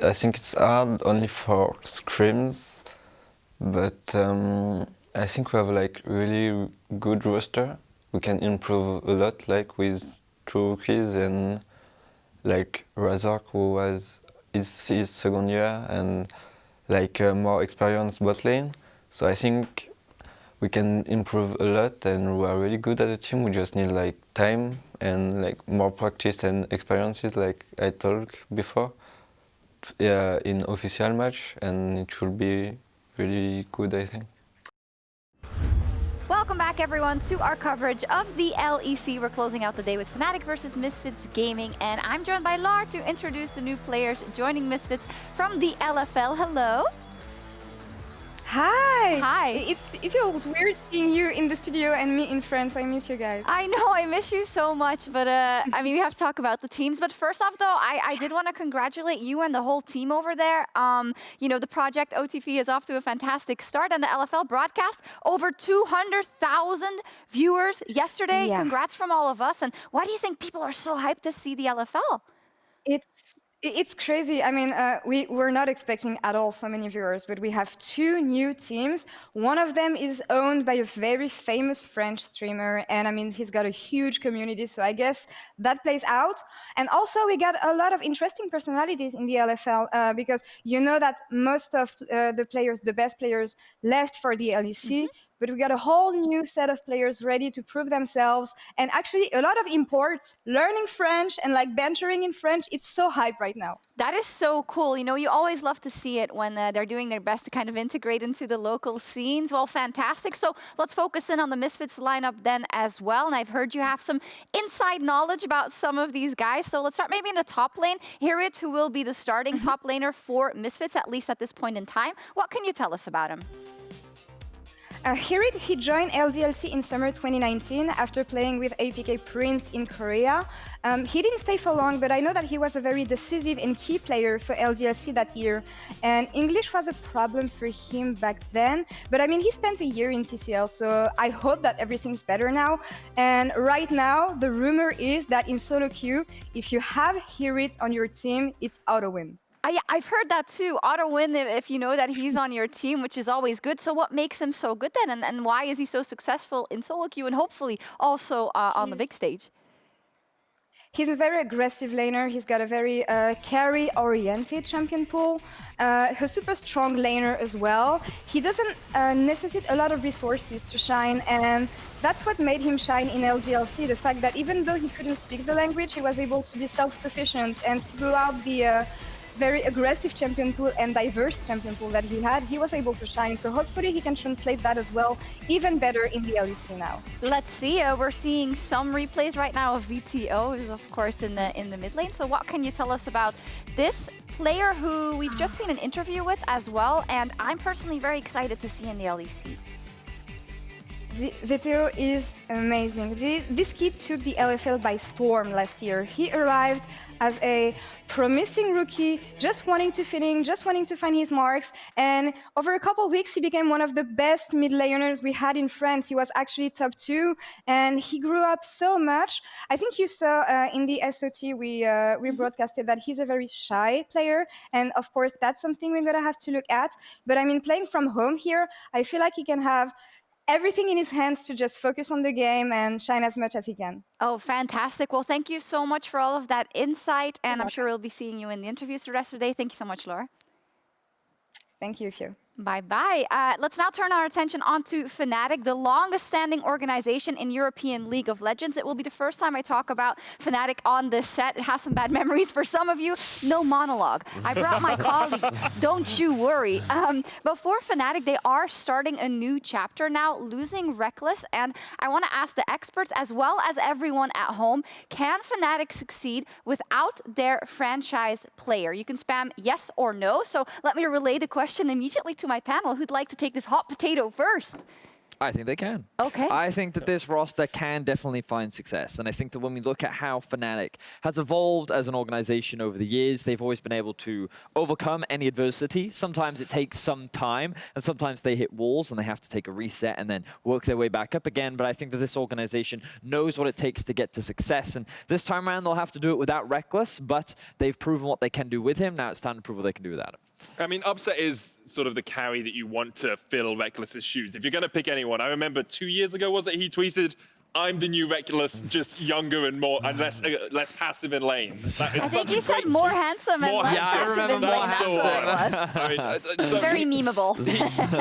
I think it's hard only for scrims, but I think we have like really good roster. We can improve a lot, like with two rookies and like Razork, who was his second year, and like more experienced bot lane. So I think we can improve a lot, and we are really good at the team. We just need like time and like more practice and experiences, like I told before, in official match, and it should be really good, I think. Welcome back, everyone, to our coverage of the LEC. We're closing out the day with Fnatic versus Misfits Gaming, and I'm joined by Laure to introduce the new players joining Misfits from the LFL. Hello. Hi! Hi. It feels weird seeing you in the studio and me in France. I miss you guys. I know, I miss you so much, but I mean, we have to talk about the teams. But first off, though, I did want to congratulate you and the whole team over there. You know, the project OTP is off to a fantastic start, and the LFL broadcast over 200,000 viewers yesterday. Yeah. Congrats from all of us. And why do you think people are so hyped to see the LFL? It's crazy. I mean, we were not expecting at all so many viewers, but we have two new teams. One of them is owned by a very famous French streamer, and I mean, he's got a huge community, so I guess that plays out. And also, we got a lot of interesting personalities in the LFL, because you know that most of the players, the best players, left for the LEC. But we got a whole new set of players ready to prove themselves. And actually, a lot of imports, learning French and like bantering in French. It's so hype right now. That is so cool. You know, you always love to see it when they're doing their best to kind of integrate into the local scenes. Well, fantastic. So let's focus in on the Misfits lineup then as well. And I've heard you have some inside knowledge about some of these guys. So let's start maybe in the top lane. HiRit, who will be the starting top laner for Misfits, at least at this point in time. What can you tell us about him? HiRit, he joined LDLC in summer 2019 after playing with APK Prince in Korea. He didn't stay for long, but I know that he was a very decisive and key player for LDLC that year. And English was a problem for him back then. But I mean, he spent a year in TCL, so I hope that everything's better now. And right now, the rumor is that in solo queue, if you have HiRit on your team, it's auto-win. I've heard that too. Auto win if you know that he's on your team, which is always good. So what makes him so good then? And why is he so successful in solo queue and hopefully also on the big stage? He's a very aggressive laner. He's got a very carry-oriented champion pool. A super strong laner as well. He doesn't necessitate a lot of resources to shine, and that's what made him shine in LDLC. The fact that even though he couldn't speak the language, he was able to be self-sufficient, and throughout the very aggressive champion pool and diverse champion pool that he had, he was able to shine. So hopefully he can translate that as well, even better in the LEC now. Let's see. We're seeing some replays right now of Vetheo, who's of course in the mid lane. So what can you tell us about this player who we've just seen an interview with as well, and I'm personally very excited to see in the LEC? Vetheo is amazing. This kid took the LFL by storm last year. He arrived as a promising rookie, just wanting to fit in, just wanting to find his marks. And over a couple of weeks, he became one of the best mid laners we had in France. He was actually top 2, and he grew up so much. I think you saw in the SOT we broadcasted that he's a very shy player. And of course, that's something we're gonna have to look at. But I mean, playing from home here, I feel like he can have everything in his hands to just focus on the game and shine as much as he can. Oh, fantastic. Well, thank you so much for all of that insight. And I'm sure we'll be seeing you in the interviews the rest of the day. Thank you so much, Laure. Thank you, Fio. Bye-bye. Let's now turn our attention onto Fnatic, the longest-standing organization in European League of Legends. It will be the first time I talk about Fnatic on this set. It has some bad memories for some of you. No monologue. I brought my colleagues. Don't you worry. But for Fnatic, they are starting a new chapter now, losing Reckless. And I want to ask the experts, as well as everyone at home, can Fnatic succeed without their franchise player? You can spam yes or no. So let me relay the question immediately to my panel. Who'd like to take this hot potato first? I think they can. Okay. I think that this roster can definitely find success. And I think that when we look at how Fnatic has evolved as an organization over the years, they've always been able to overcome any adversity. Sometimes it takes some time, and sometimes they hit walls and they have to take a reset and then work their way back up again. But I think that this organization knows what it takes to get to success. And this time around, they'll have to do it without Reckless, but they've proven what they can do with him. Now it's time to prove what they can do without him. I mean, Upset is sort of the carry that you want to fill Reckless's shoes. If you're going to pick anyone, I remember 2 years ago, was it, he tweeted, "I'm the new Reckless, just younger and more and less passive in lane." I think he said more handsome and less passive in lane. That's what it was. So Very memeable.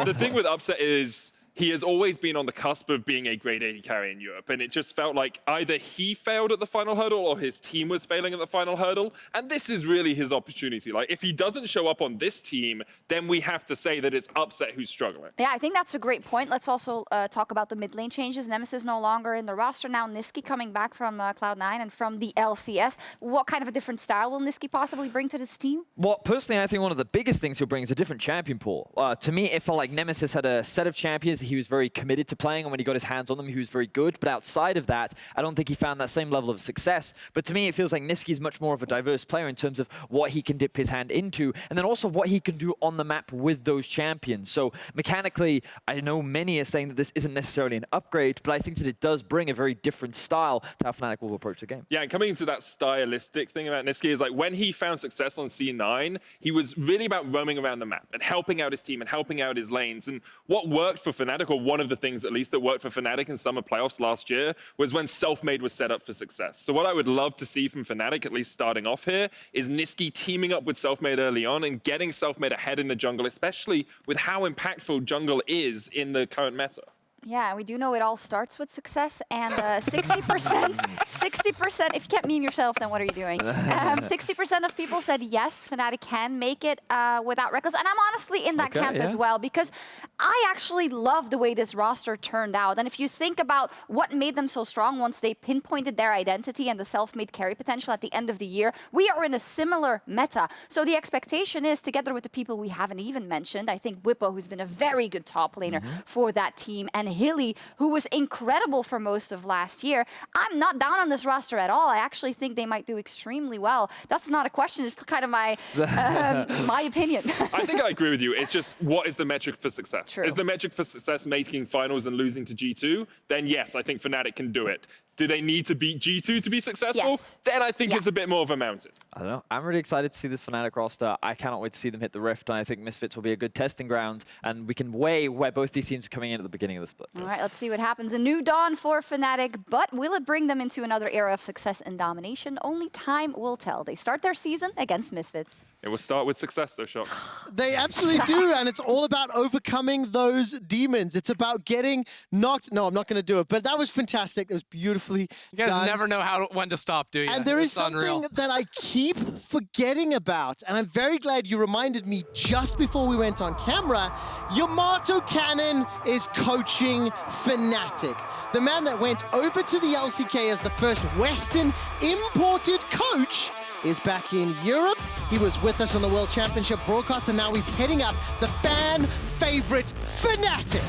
the thing with Upset is he has always been on the cusp of being a grade AD carry in Europe, and it just felt like either he failed at the final hurdle or his team was failing at the final hurdle, and this is really his opportunity. Like, if he doesn't show up on this team, then we have to say that it's Upset who's struggling. Yeah, I think that's a great point. Let's also talk about the mid lane changes. Nemesis no longer in the roster now. Nisqy coming back from Cloud9 and from the LCS. What kind of a different style will Nisqy possibly bring to this team? Well, personally, I think one of the biggest things he'll bring is a different champion pool. To me, it felt like Nemesis had a set of champions that he was very committed to playing, and when he got his hands on them, he was very good. But outside of that, I don't think he found that same level of success. But to me, it feels like Nisqy is much more of a diverse player in terms of what he can dip his hand into, and then also what he can do on the map with those champions. So mechanically, I know many are saying that this isn't necessarily an upgrade, but I think that it does bring a very different style to how Fnatic will approach the game. Yeah, and coming into that stylistic thing about Nisqy is like when he found success on C9, he was really about roaming around the map and helping out his team and helping out his lanes. And what worked for Fnatic, or one of the things at least that worked for Fnatic in summer playoffs last year, was when Selfmade was set up for success. So what I would love to see from Fnatic, at least starting off here, is Nisqy teaming up with Selfmade early on and getting Selfmade ahead in the jungle, especially with how impactful jungle is in the current meta. Yeah, we do know it all starts with success, and 60%, if you can't meme yourself, then what are you doing? 60% of people said yes, Fnatic can make it without Reckless, and I'm honestly in that camp as well, because I actually love the way this roster turned out. And if you think about what made them so strong once they pinpointed their identity and the self-made carry potential at the end of the year, we are in a similar meta. So the expectation is, together with the people we haven't even mentioned, I think Bwipo, who's been a very good top laner for that team, and Hilly, who was incredible for most of last year. I'm not down on this roster at all. I actually think they might do extremely well. That's not a question. It's kind of my my opinion. I think I agree with you. It's just, what is the metric for success? True. Is the metric for success making finals and losing to G2? Then yes, I think Fnatic can do it. Do they need to beat G2 to be successful? Yes. Then I think it's a bit more of a mountain. I don't know. I'm really excited to see this Fnatic roster. I cannot wait to see them hit the Rift, and I think Misfits will be a good testing ground, and we can weigh where both these teams are coming in at the beginning of the split. All right, let's see what happens. A new dawn for Fnatic, but will it bring them into another era of success and domination? Only time will tell. They start their season against Misfits. It will start with success, though, Sjokz. They absolutely do, and it's all about overcoming those demons. It's about getting knocked. No, I'm not going to do it, but that was fantastic. It was beautifully You guys done. never know when to stop, do you? And there is It's something unreal. that I keep forgetting about, and I'm very glad you reminded me just before we went on camera. Yamato Cannon is coaching Fnatic. The man that went over to the LCK as the first Western imported coach is back in Europe. He was with us on the World Championship broadcast, and now he's heading up the fan favorite Fnatic.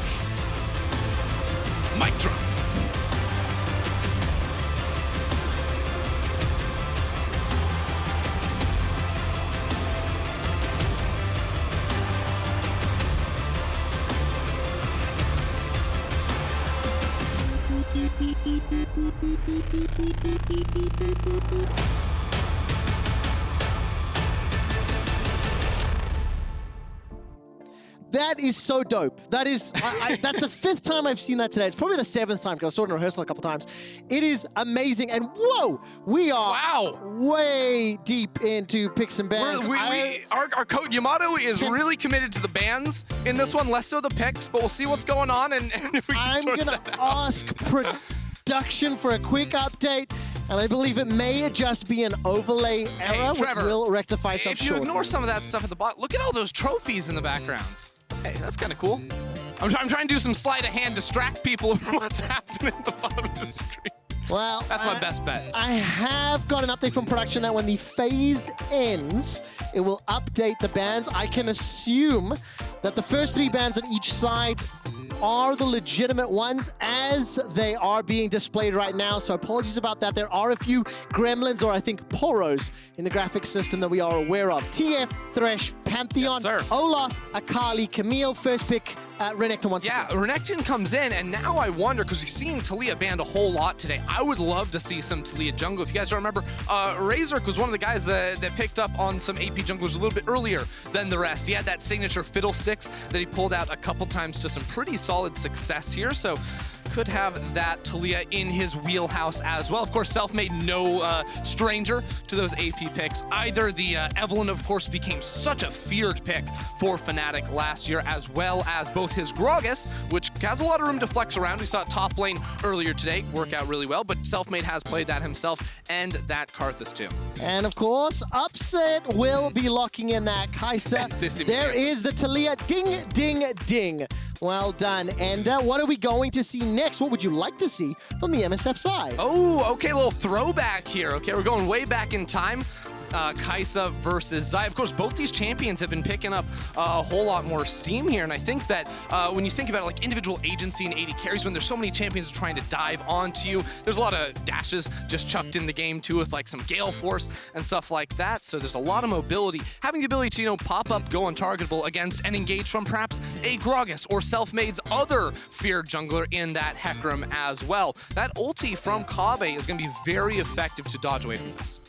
Mic drop. That is so dope. That is, that's the 5th time I've seen that today. It's probably the 7th time because I saw it in rehearsal a couple times. It is amazing. And whoa, we are way deep into picks and bans. Our coach Yamato is really committed to the bans in this one, less so the picks, but we'll see what's going on. And if we can I'm sort going that to out. ask production for a quick update. And I believe it may just be an overlay error, which Trevor, will rectify itself if you shortly. ignore some of that stuff at the bottom, look at all those trophies in the background. Hey, that's kind of cool. I'm trying to do some sleight of hand, distract people from what's happening at the bottom of the screen. Well, That's my best bet. I have got an update from production that when the phase ends, it will update the bans. I can assume that the first 3 bans on each side are the legitimate ones as they are being displayed right now. So apologies about that. There are a few gremlins, or I think poros, in the graphics system that we are aware of. TF, Thresh, Pantheon, Yes, Olaf, Akali, Camille, first pick, Renekton once again. Yeah, Renekton comes in, and now I wonder, because we've seen Taliyah banned a whole lot today. I would love to see some Taliyah jungle. If you guys don't remember, Razork was one of the guys that picked up on some AP junglers a little bit earlier than the rest. He had that signature fiddlesticks that he pulled out a couple times to some pretty solid success here, so could have that Taliyah in his wheelhouse as well. Of course, Selfmade no stranger to those AP picks either. The Evelynn, of course, became such a feared pick for Fnatic last year, as well as both his Gragas, which has a lot of room to flex around. We saw top lane earlier today work out really well, but Selfmade has played that himself, and that Karthus too. And of course, Upset will be locking in that Kai'Sa. There is the Taliyah. Ding, ding, ding. Well done. And what are we going to see next? What would you like to see from the MSF side? Oh, okay, a little throwback here. Okay, we're going way back in time. Kai'Sa versus Xayah. Of course, both these champions have been picking up a whole lot more steam here, and I think that when you think about it, like individual agency and AD carries, when there's so many champions trying to dive onto you, there's a lot of dashes just chucked in the game too, with like some Gale Force and stuff like that, so there's a lot of mobility. Having the ability to, pop up, go untargetable against and engage from perhaps a Gragas or Selfmade's other feared jungler in that Hecarim as well. That ulti from Kobbe is going to be very effective to dodge away from this.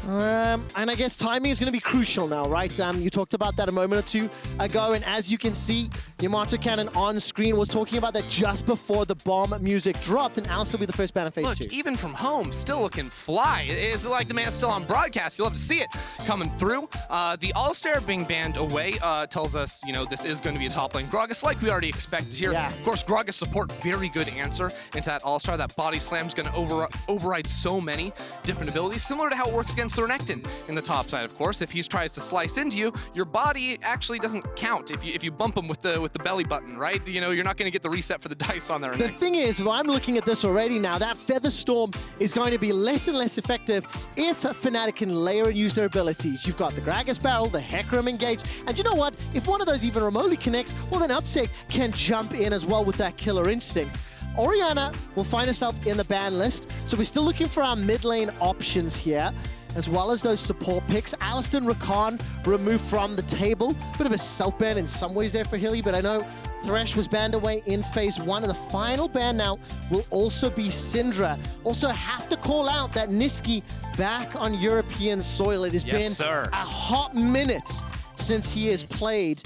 And I guess timing is going to be crucial now, right? You talked about that a moment or two ago, and as you can see, Yamato Cannon on screen was talking about that just before the bomb music dropped, and Analyst will be the first ban in Phase 2. Look, even from home, still looking fly. It's like the man's still on broadcast. You'll have to see it coming through. The All-Star being banned away tells us, this is going to be a top lane Gragas, like we already expected here. Yeah. Of course, Gragas support, very good answer into that All-Star. That body slam is going to override so many different abilities, similar to how it works against the Renekton in the top side, of course. If he tries to slice into you, your body actually doesn't count if you bump him with the belly button, right? You're not going to get the reset for the dice on there. The thing is, I'm looking at this already now, that Feather Storm is going to be less and less effective if Fnatic can layer and use their abilities. You've got the Gragas barrel, the Hecarim engage, and you know what? If one of those even remotely connects, well then Upset can jump in as well with that killer instinct. Orianna will find herself in the ban list, so we're still looking for our mid lane options here, as well as those support picks. Alistar and Rakan removed from the table. Bit of a self-ban in some ways there for Hilly, but I know Thresh was banned away in Phase 1, and the final ban now will also be Syndra. Also have to call out that Nisqy back on European soil. It has been a hot minute since he has played.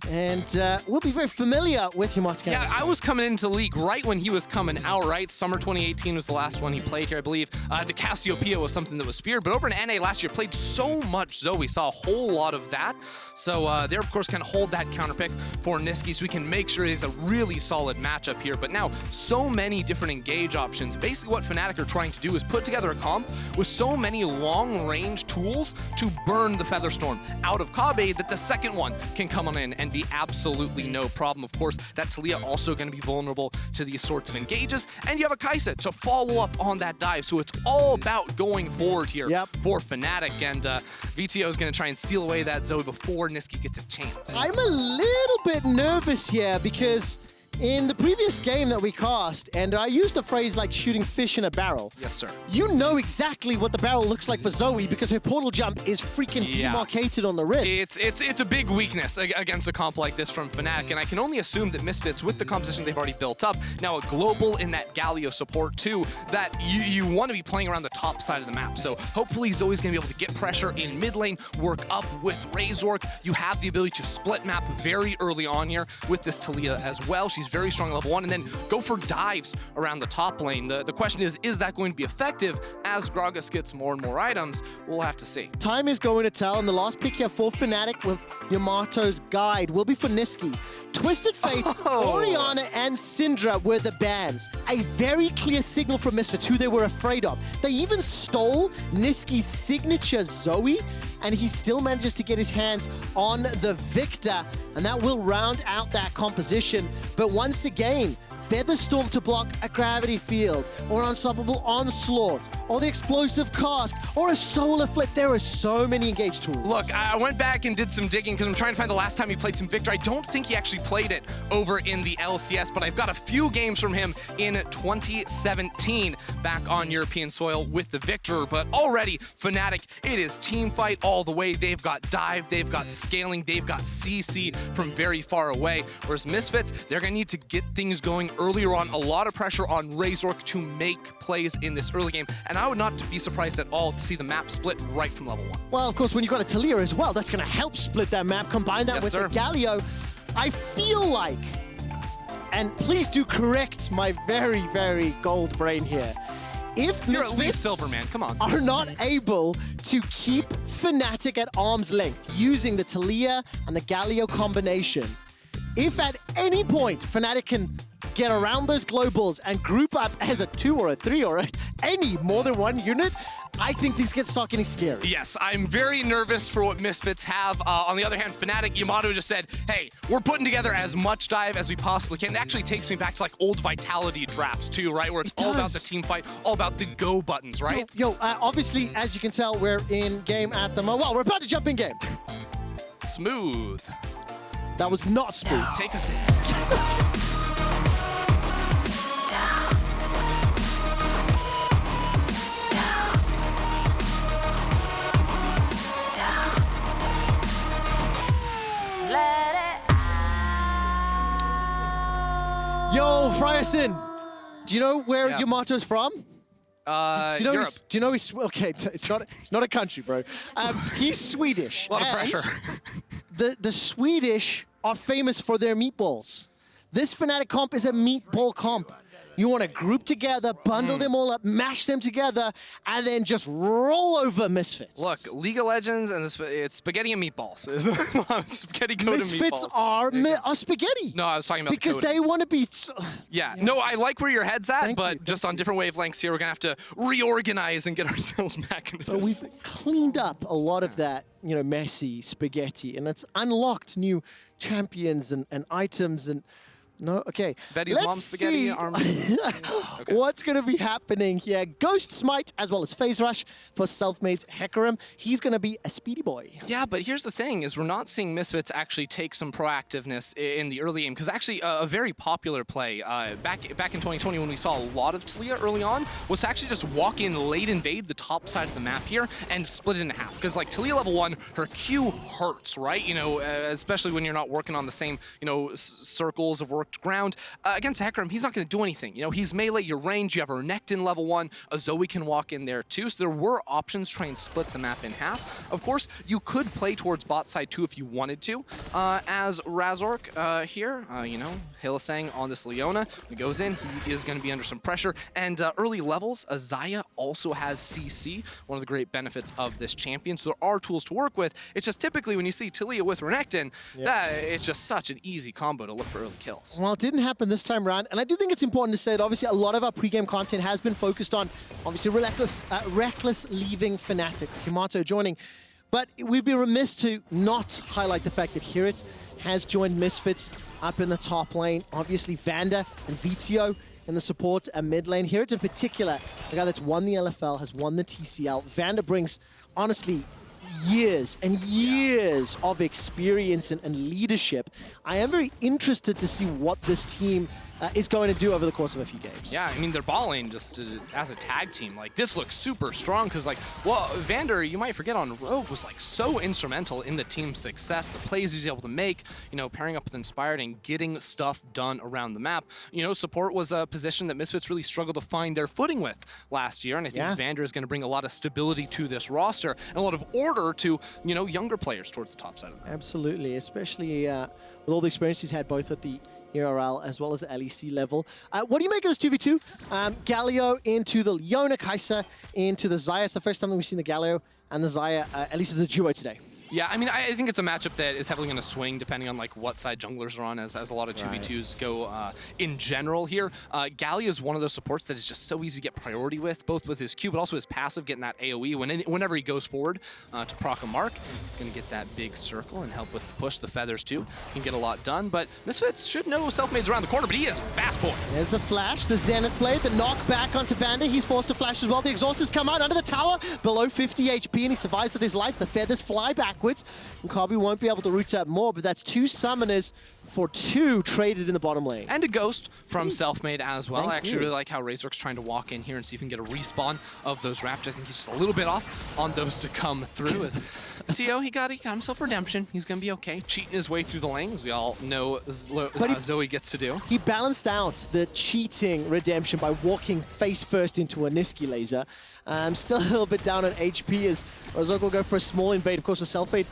And we'll be very familiar with Yamato Cannon. Yeah, I was coming into the league right when he was coming out, right? Summer 2018 was the last one he played here, I believe. The Cassiopeia was something that was feared, but over in NA last year, played so much Zoe, saw a whole lot of that. So they're, of course, kind of hold that counter pick for Nisqy so we can make sure it is a really solid matchup here. But now, so many different engage options. Basically, what Fnatic are trying to do is put together a comp with so many long-range tools to burn the Featherstorm out of Kobbe that the second one can come on in and be absolutely no problem. Of course, that Taliyah also going to be vulnerable to these sorts of engages, and you have a Kai'Sa to follow up on that dive, so it's all about going forward here for Fnatic, and Vetheo is going to try and steal away that Zoe before Nisqy gets a chance. I'm a little bit nervous here because in the previous game that we cast, and I used the phrase like shooting fish in a barrel. Yes, sir. You know exactly what the barrel looks like for Zoe because her portal jump is freaking demarcated on the rift. It's a big weakness against a comp like this from Fnatic, and I can only assume that Misfits, with the composition they've already built up, now a global in that Galio support too, that you want to be playing around the top side of the map. So hopefully Zoe's going to be able to get pressure in mid lane, work up with Razork. You have the ability to split map very early on here with this Taliyah as well. She's very strong at level 1, and then go for dives around the top lane. The question is that going to be effective as Gragas gets more and more items? We'll have to see. Time is going to tell, and the last pick here for Fnatic with Yamato's guide will be for Nisqy. Twisted Fate, Orianna, and Syndra were the bans. A very clear signal from Misfits who they were afraid of. They even stole Nisqy's signature Zoe, and he still manages to get his hands on the Viktor, and that will round out that composition. But once again, Featherstorm to block a Gravity Field, or Unstoppable Onslaught, or the Explosive Cask, or a Solar Flip. There are so many engaged tools. Look, I went back and did some digging because I'm trying to find the last time he played some Viktor. I don't think he actually played it over in the LCS, but I've got a few games from him in 2017 back on European soil with the Viktor. But already, Fnatic, it is team fight all the way. They've got dive, they've got scaling, they've got CC from very far away. Whereas Misfits, they're going to need to get things going earlier on. A lot of pressure on Razork to make plays in this early game. And I would not be surprised at all to see the map split right from level 1. Well, of course, when you've got a Taliyah as well, that's going to help split that map. Combine that with the Galio. I feel like, and please do correct my very, very gold brain here, if You're at least Misfits silver, man. Come on. are not able to keep Fnatic at arm's length using the Taliyah and the Galio combination, if at any point Fnatic can get around those globals and group up as a 2 or a 3 or any more than one unit, I think these get start getting scary. Yes, I'm very nervous for what Misfits have. On the other hand, Fnatic, Yamato just said, hey, we're putting together as much dive as we possibly can. It actually takes me back to like old Vitality drafts too, right? Where it's all about the team fight, all about the go buttons, right? Obviously, as you can tell, we're in game at the moment. Well, we're about to jump in game. Smooth. That was not smooth. Take a sip. Yo, Frierson, do you know where Yamato's from? Europe. Do you know he's okay? It's not a country, bro. He's Swedish. A lot of pressure. The Swedish are famous for their meatballs. This Fnatic comp is a meatball comp. You want to group together, bundle them all up, mash them together, and then just roll over Misfits. Look, League of Legends and it's spaghetti and meatballs. There's a lot of spaghetti coated Misfits meatballs. are spaghetti. No, I was talking about because the they want to be. Yeah, no, I like where your head's at, Thank but you. just on different wavelengths here, we're gonna have to reorganize and get ourselves back into But this. we've cleaned up a lot of that, messy spaghetti, and it's unlocked new champions and items and. No, okay. Betty's Let's mom's spaghetti see arm. what's going to be happening here. Ghost Smite as well as Phase Rush for Selfmade's Hecarim. He's going to be a speedy boy. Yeah, but here's the thing, is we're not seeing Misfits actually take some proactiveness in the early game, because actually a very popular play back in 2020 when we saw a lot of Taliyah early on was to actually just walk in, late invade the top side of the map here and split it in half. Because like Taliyah level 1, her Q hurts, right? Especially when you're not working on the same, circles of work ground. Against Hecarim, he's not going to do anything. He's melee, your range, you have a Renekton level 1, a Zoe can walk in there too, so there were options to try and split the map in half. Of course, you could play towards bot side too if you wanted to. As Razork here, Hylissang on this Leona, when he goes in, he is going to be under some pressure. And early levels, Xayah also has CC, one of the great benefits of this champion, so there are tools to work with. It's just typically when you see Taliyah with Renekton, it's just such an easy combo to look for early kills. Well, it didn't happen this time around, and I do think it's important to say that obviously a lot of our pregame content has been focused on obviously reckless leaving Fnatic, Yamato joining, but we'd be remiss to not highlight the fact that HiRit has joined Misfits up in the top lane. Obviously VandeR and Vetheo in the support and mid lane. HiRit in particular, the guy that's won the LFL, has won the TCL. VandeR brings, honestly, years and years of experience and leadership. I am very interested to see what this team is going to do over the course of a few games. Yeah, I mean, they're balling just as a tag team. Like, this looks super strong because, VandeR, you might forget on Rogue, was, so instrumental in the team's success. The plays he's able to make, pairing up with Inspired and getting stuff done around the map. Support was a position that Misfits really struggled to find their footing with last year, and I think VandeR is going to bring a lot of stability to this roster and a lot of order to, younger players towards the top side of the map. Absolutely, especially with all the experience he's had both at the ERL as well as the LEC level. What do you make of this 2v2? Galio into the Leona, Kai'Sa into the Xayah. It's the first time that we've seen the Galio and the Xayah, at least as a duo today. Yeah, I mean, I think it's a matchup that is heavily going to swing depending on like what side junglers are on, as a lot of 2v2s go in general here. Galio is one of those supports that is just so easy to get priority with, both with his Q, but also his passive, getting that AoE. Whenever he goes forward to proc a mark, he's going to get that big circle and help with the push, the feathers too. He can get a lot done, but Misfits should know Selfmade's around the corner, but he is a fast boy. There's the flash, the Zenith blade, the knock back onto VandeR. He's forced to flash as well. The exhausters come out under the tower, below 50 HP, and he survives with his life. The feathers fly backwards, and Kobbe won't be able to root out more, but that's 2 summoners for 2 traded in the bottom lane. And a ghost from Selfmade as well. Thank I actually you. really like how Razork's trying to walk in here and see if he can get a respawn of those Raptors. I think he's just a little bit off on those to come through. As Vetheo, he got himself redemption. He's going to be okay. Cheating his way through the lane, as we all know Zoe gets to do. He balanced out the cheating redemption by walking face first into a Nisqy laser. Still a little bit down on HP as Razork will go for a small invade. Of course, with Selfmade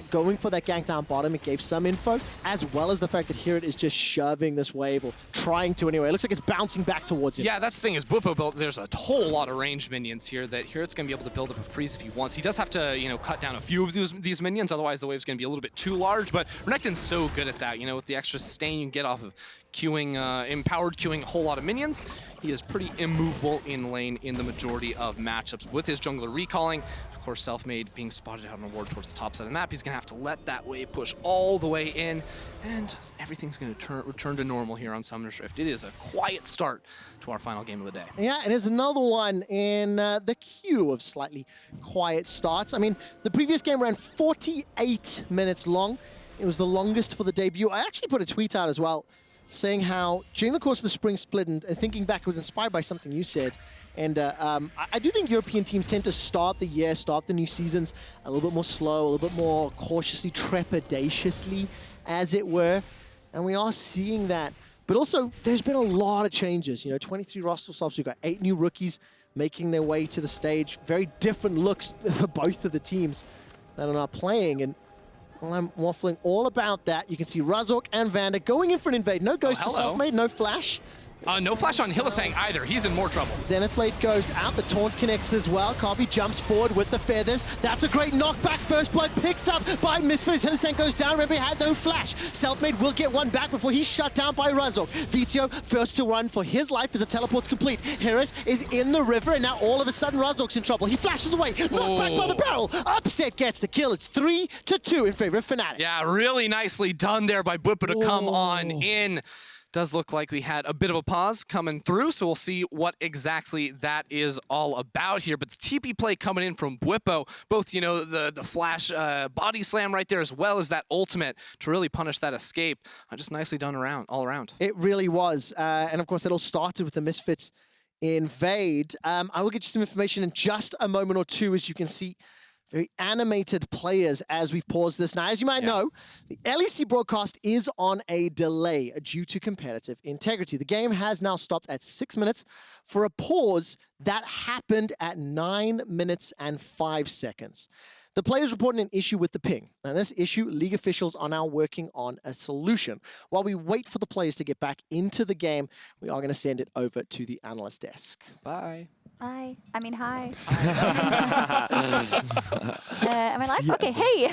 going for that gank down bottom, it gave some info, as well as the fact that HiRit is just shoving this wave, or trying to anyway. It looks like it's bouncing back towards him. Yeah, that's the thing, is Bwipo built, there's a whole lot of ranged minions here that HiRit's going to be able to build up a freeze if he wants. He does have to, cut down a few of these minions, otherwise the wave's going to be a little bit too large, but Renekton's so good at that, with the extra sustain you can get off of queuing, empowered queuing a whole lot of minions. He is pretty immovable in lane in the majority of matchups. With his jungler recalling, of course, Selfmade being spotted out on a ward towards the top side of the map, he's going to have to let that wave push all the way in, and everything's going to return to normal here on Summoner's Rift. It is a quiet start to our final game of the day. Yeah, and there's another one in the queue of slightly quiet starts. I mean, the previous game ran 48 minutes long. It was the longest for the debut. I actually put a tweet out as well, saying how during the course of the Spring Split, and thinking back, it was inspired by something you said. And I do think European teams tend to start the year, start the new seasons a little bit more slow, a little bit more cautiously, trepidatiously, as it were. And we are seeing that. But also, there's been a lot of changes. 23 roster swaps. We've got 8 new rookies making their way to the stage. Very different looks for both of the teams that are not playing. And well, I'm waffling all about that. You can see Razork and VandeR going in for an invade. No ghost for Selfmade, no flash. No flash on Hylissang either. He's in more trouble. Zenith Blade goes out. The taunt connects as well. Kobbe jumps forward with the feathers. That's a great knockback. First blood picked up by Misfits. Hylissang goes down. Remember, he had no flash. Selfmade will get one back before he's shut down by Razork. Vetheo first to run for his life as the teleport's complete. HiRit is in the river, and now all of a sudden Razork's in trouble. He flashes away. Knocked back by the barrel. Upset gets the kill. It's 3-2 in favor of Fnatic. Yeah, really nicely done there by Bwipo to come on in. Does look like we had a bit of a pause coming through, so we'll see what exactly that is all about here. But the TP play coming in from Bwipo, both, the flash body slam right there, as well as that ultimate to really punish that escape. Just nicely done all around. It really was. And of course, it all started with the Misfits invade. I will get you some information in just a moment or two, as you can see. Very animated players as we've paused this. Now, as you might know, the LEC broadcast is on a delay due to competitive integrity. The game has now stopped at 6 minutes for a pause that happened at 9 minutes and 5 seconds. The players reported an issue with the ping. And this issue, league officials are now working on a solution. While we wait for the players to get back into the game, we are going to send it over to the analyst desk. Bye. Hi. I mean, hi. Am I live? Okay, hey.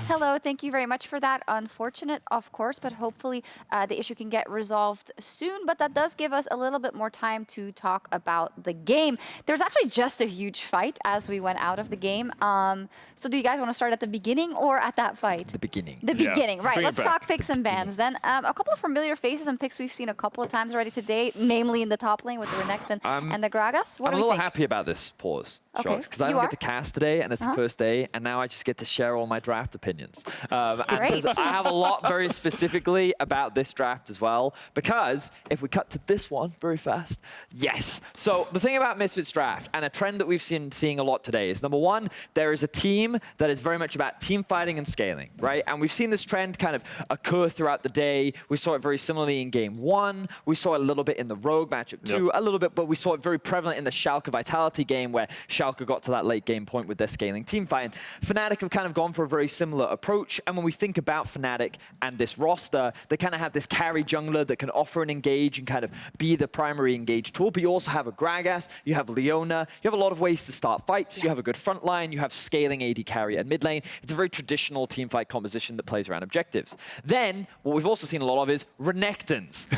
Hello, thank you very much for that. Unfortunate, of course, but hopefully the issue can get resolved soon. But that does give us a little bit more time to talk about the game. There's actually just a huge fight as we went out of the game. So do you guys want to start at the beginning or at that fight? The beginning. The beginning, right. Bring it Let's talk picks and bans then. A couple of familiar faces and picks we've seen a couple of times already today, namely in the top lane with the Renekton and the Gragas. What do we I'm a little think? happy about this pause, Okay. Sjokz, because I don't get to cast today, and it's the first day, and now I just get to share all my draft opinions. Great. And I have a lot very specifically about this draft as well, because if we cut to this one very fast, yes. So the thing about Misfits draft, and a trend that we've seeing a lot today, is number one, there is a team that is very much about team fighting and scaling, right? And we've seen this trend kind of occur throughout the day. We saw it very similarly in game 1. We saw it a little bit in the Rogue matchup 2, a little bit, but we saw it very prevalent in the Sjokz Schalke Vitality game where Schalke got to that late game point with their scaling team fight. And Fnatic have kind of gone for a very similar approach. And when we think about Fnatic and this roster, they kind of have this carry jungler that can offer an engage and kind of be the primary engage tool. But you also have a Gragas, you have Leona, you have a lot of ways to start fights. You have a good front line, you have scaling AD carry at mid lane. It's a very traditional team fight composition that plays around objectives. Then, what we've also seen a lot of is Renektons.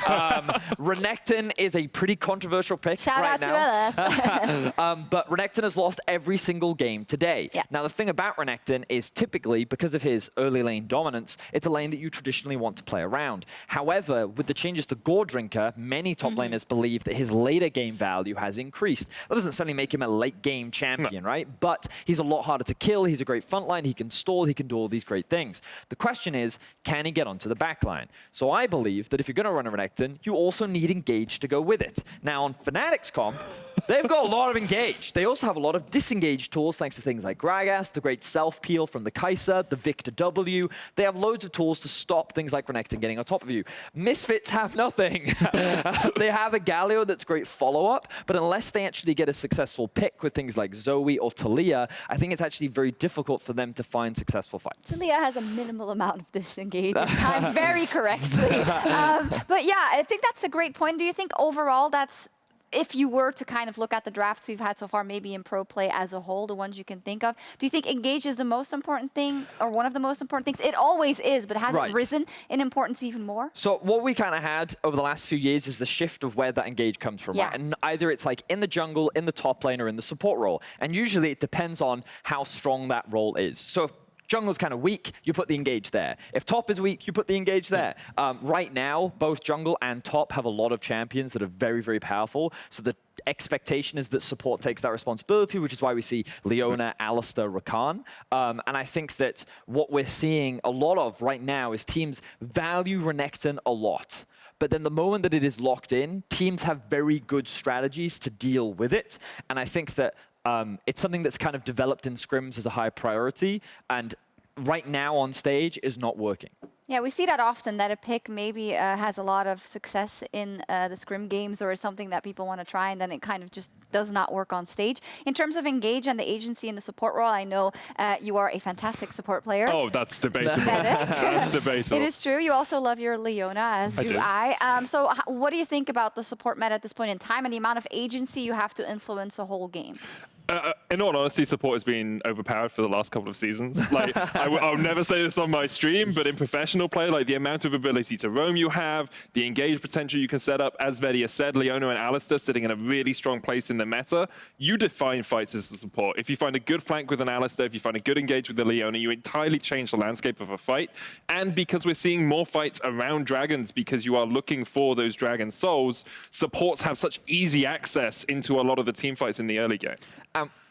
Renekton is a pretty controversial pick right now. But Renekton has lost every single game today. Yeah. Now, the thing about Renekton is typically, because of his early lane dominance, it's a lane that you traditionally want to play around. However, with the changes to Gore Drinker, many top laners believe that his later game value has increased. That doesn't certainly make him a late game champion, right? But he's a lot harder to kill. He's a great frontline. He can stall. He can do all these great things. The question is, can he get onto the backline? So I believe that if you're going to run a Renekton, you also need engage to go with it. Now, on Fnatic's comp, they've got a lot of engage. They also have a lot of disengage tools thanks to things like Gragas, the great self-peel from the Kai'Sa, the Viktor W. They have loads of tools to stop things like Renekton getting on top of you. Misfits have nothing. They have a Galio that's great follow-up, but unless they actually get a successful pick with things like Zoe or Taliyah, I think it's actually very difficult for them to find successful fights. Taliyah has a minimal amount of disengage, timed very correctly. But yeah, I think that's a great point. Do you think overall that's, if you were to kind of look at the drafts we've had so far, maybe in pro play as a whole, the ones you can think of, do you think engage is the most important thing or one of the most important things? It always is, but has it risen in importance even more? So what we kind of had over the last few years is the shift of where that engage comes from. Right? And either it's like in the jungle, in the top lane, or in the support role. And usually it depends on how strong that role is. So if jungle's kind of weak, you put the engage there. If top is weak, you put the engage there. Right now, both jungle and top have a lot of champions that are very, very powerful. So the expectation is that support takes that responsibility, which is why we see Leona, Alistair, Rakan. And I think that what we're seeing a lot of right now is teams value Renekton a lot. But then the moment that it is locked in, teams have very good strategies to deal with it. And I think that it's something that's kind of developed in scrims as a high priority, and right now on stage is not working. Yeah, we see that often, that a pick maybe has a lot of success in the scrim games or is something that people want to try, and then it kind of just does not work on stage. In terms of engage and the agency in the support role, I know you are a fantastic support player. Oh, that's debatable. That's debatable. It is true. You also love your Leona, as do I. So what do you think about the support meta at this point in time and the amount of agency you have to influence a whole game? In all honesty, support has been overpowered for the last couple of seasons. Like, I'll never say this on my stream, but in professional play, like the amount of ability to roam you have, the engage potential you can set up, as Vedius said, Leona and Alistair sitting in a really strong place in the meta, you define fights as a support. If you find a good flank with an Alistair, if you find a good engage with the Leona, you entirely change the landscape of a fight. And because we're seeing more fights around dragons, because you are looking for those dragon souls, supports have such easy access into a lot of the team fights in the early game.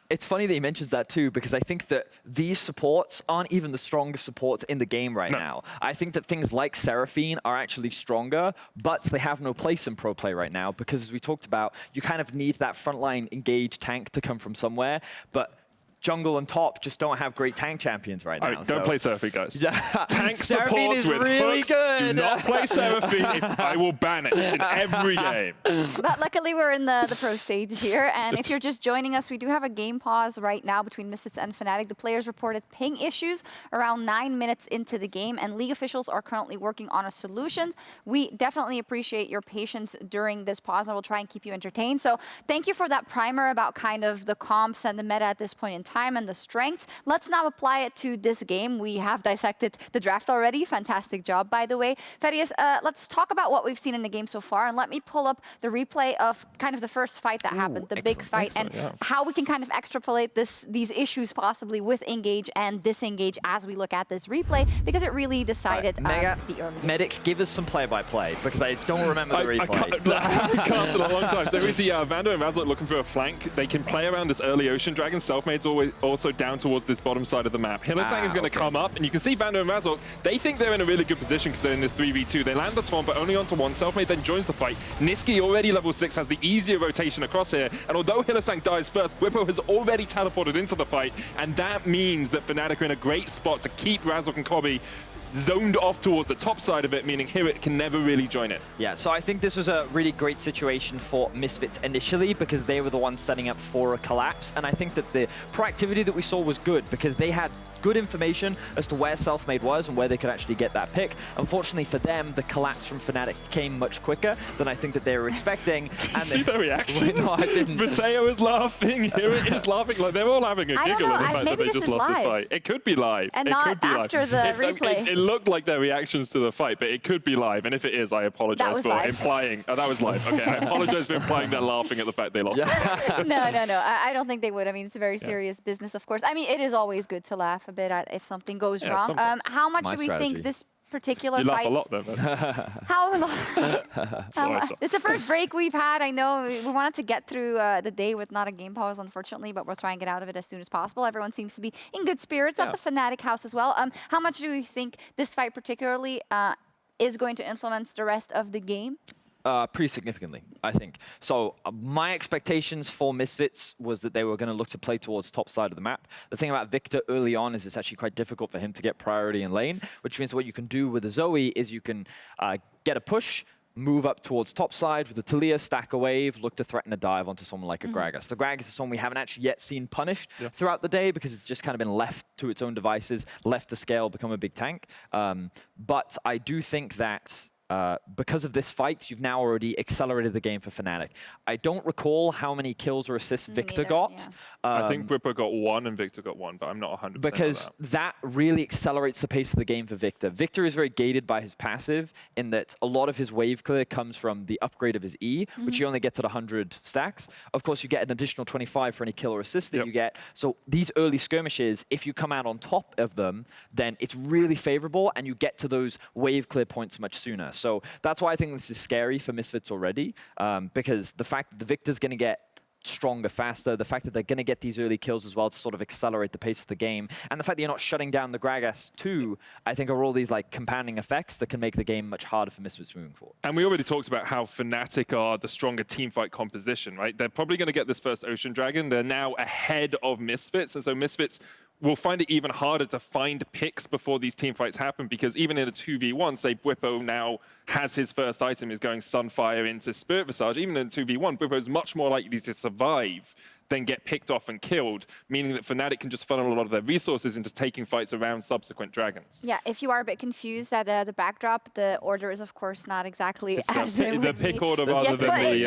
It's funny that he mentions that too, because I think that these supports aren't even the strongest supports in the game right now. I think that things like Seraphine are actually stronger, but they have no place in pro play right now, because as we talked about, you kind of need that frontline engaged tank to come from somewhere. But jungle and top just don't have great tank champions right now. Don't play Seraphine, guys. Tank Seraphine support is with really hooks. good. Do not play Seraphine. I will ban it in every game. But luckily, we're in the pro stage here. And if you're just joining us, we do have a game pause right now between Misfits and Fnatic. The players reported ping issues around 9 minutes into the game, and league officials are currently working on a solution. We definitely appreciate your patience during this pause, and we'll try and keep you entertained. So thank you for that primer about kind of the comps and the meta at this point in time and the strengths. Let's now apply it to this game. We have dissected the draft already. Fantastic job, by the way. Vedius, let's talk about what we've seen in the game so far, and let me pull up the replay of kind of the first fight that happened, the big fight, and how we can kind of extrapolate these issues possibly with engage and disengage as we look at this replay, because it really decided the early. Medic, give us some play-by-play, because I don't remember the replay. I can't in a long time. So we see VandeR and Razork looking for a flank. They can play around this early Ocean Dragon. Selfmade's also down towards this bottom side of the map. Hylissang is going to come up, and you can see VandeR and Razork, they think they're in a really good position because they're in this 3v2. They land the taunt, but only onto one. Selfmade then joins the fight. Nisqy, already level 6, has the easier rotation across here, and although Hylissang dies first, Bwipo has already teleported into the fight, and that means that Fnatic are in a great spot to keep Razork and Kobbe zoned off towards the top side of it, meaning HiRit can never really join it. Yeah, so I think this was a really great situation for Misfits initially because they were the ones setting up for a collapse. And I think that the proactivity that we saw was good because they had good information as to where Selfmade was and where they could actually get that pick. Unfortunately for them, the collapse from Fnatic came much quicker than I think that they were expecting. Did you see their reactions? No, I didn't. Vetheo is laughing, HiRit is laughing. Like, they're all having a giggle at the fact that they just lost this fight. It could be live. And it not could be after live. the replay. It looked like their reactions to the fight, but it could be live. And if it is, I apologize for implying. Oh, that was live. Okay, I apologize for implying they're laughing at the fact they lost. No. I don't think they would. I mean, it's a very serious business, of course. I mean, it is always good to laugh a bit at if something goes wrong. How much do we think this particular you fight? You laugh a lot, though. How long? It's the first break we've had. I know we wanted to get through the day with not a game pause, unfortunately, but we'll try and get out of it as soon as possible. Everyone seems to be in good spirits at the Fnatic house as well. How much do you think this fight particularly is going to influence the rest of the game? Pretty significantly, I think. So my expectations for Misfits was that they were going to look to play towards top side of the map. The thing about Viktor early on is it's actually quite difficult for him to get priority in lane, which means what you can do with the Zoe is you can get a push, move up towards top side with the Taliyah, stack a wave, look to threaten a dive onto someone like a Gragas. The Gragas is someone we haven't actually yet seen punished throughout the day because it's just kind of been left to its own devices, left to scale, become a big tank. But I do think that because of this fight, you've now already accelerated the game for Fnatic. I don't recall how many kills or assists Viktor got. I think Bwipo got 1 and Viktor got 1, but I'm not 100% because that really accelerates the pace of the game for Viktor. Viktor is very gated by his passive in that a lot of his wave clear comes from the upgrade of his E, which he only gets at 100 stacks. Of course, you get an additional 25 for any kill or assist that you get. So these early skirmishes, if you come out on top of them, then it's really favorable and you get to those wave clear points much sooner. So that's why I think this is scary for Misfits already, because the fact that the Viktor's going to get stronger faster, the fact that they're going to get these early kills as well to sort of accelerate the pace of the game, and the fact that you're not shutting down the Gragas too, I think are all these like compounding effects that can make the game much harder for Misfits moving forward. And we already talked about how Fnatic are the stronger teamfight composition, right? They're probably going to get this first Ocean Dragon. They're now ahead of Misfits, and so Misfits will find it even harder to find picks before these team fights happen, because even in a 2v1, say Bwipo now has his first item, is going Sunfire into Spirit Visage, even in a 2v1, Bwipo is much more likely to survive than get picked off and killed, meaning that Fnatic can just funnel a lot of their resources into taking fights around subsequent dragons. Yeah, if you are a bit confused at the backdrop, the order is of course not exactly as it would the pick order rather than the...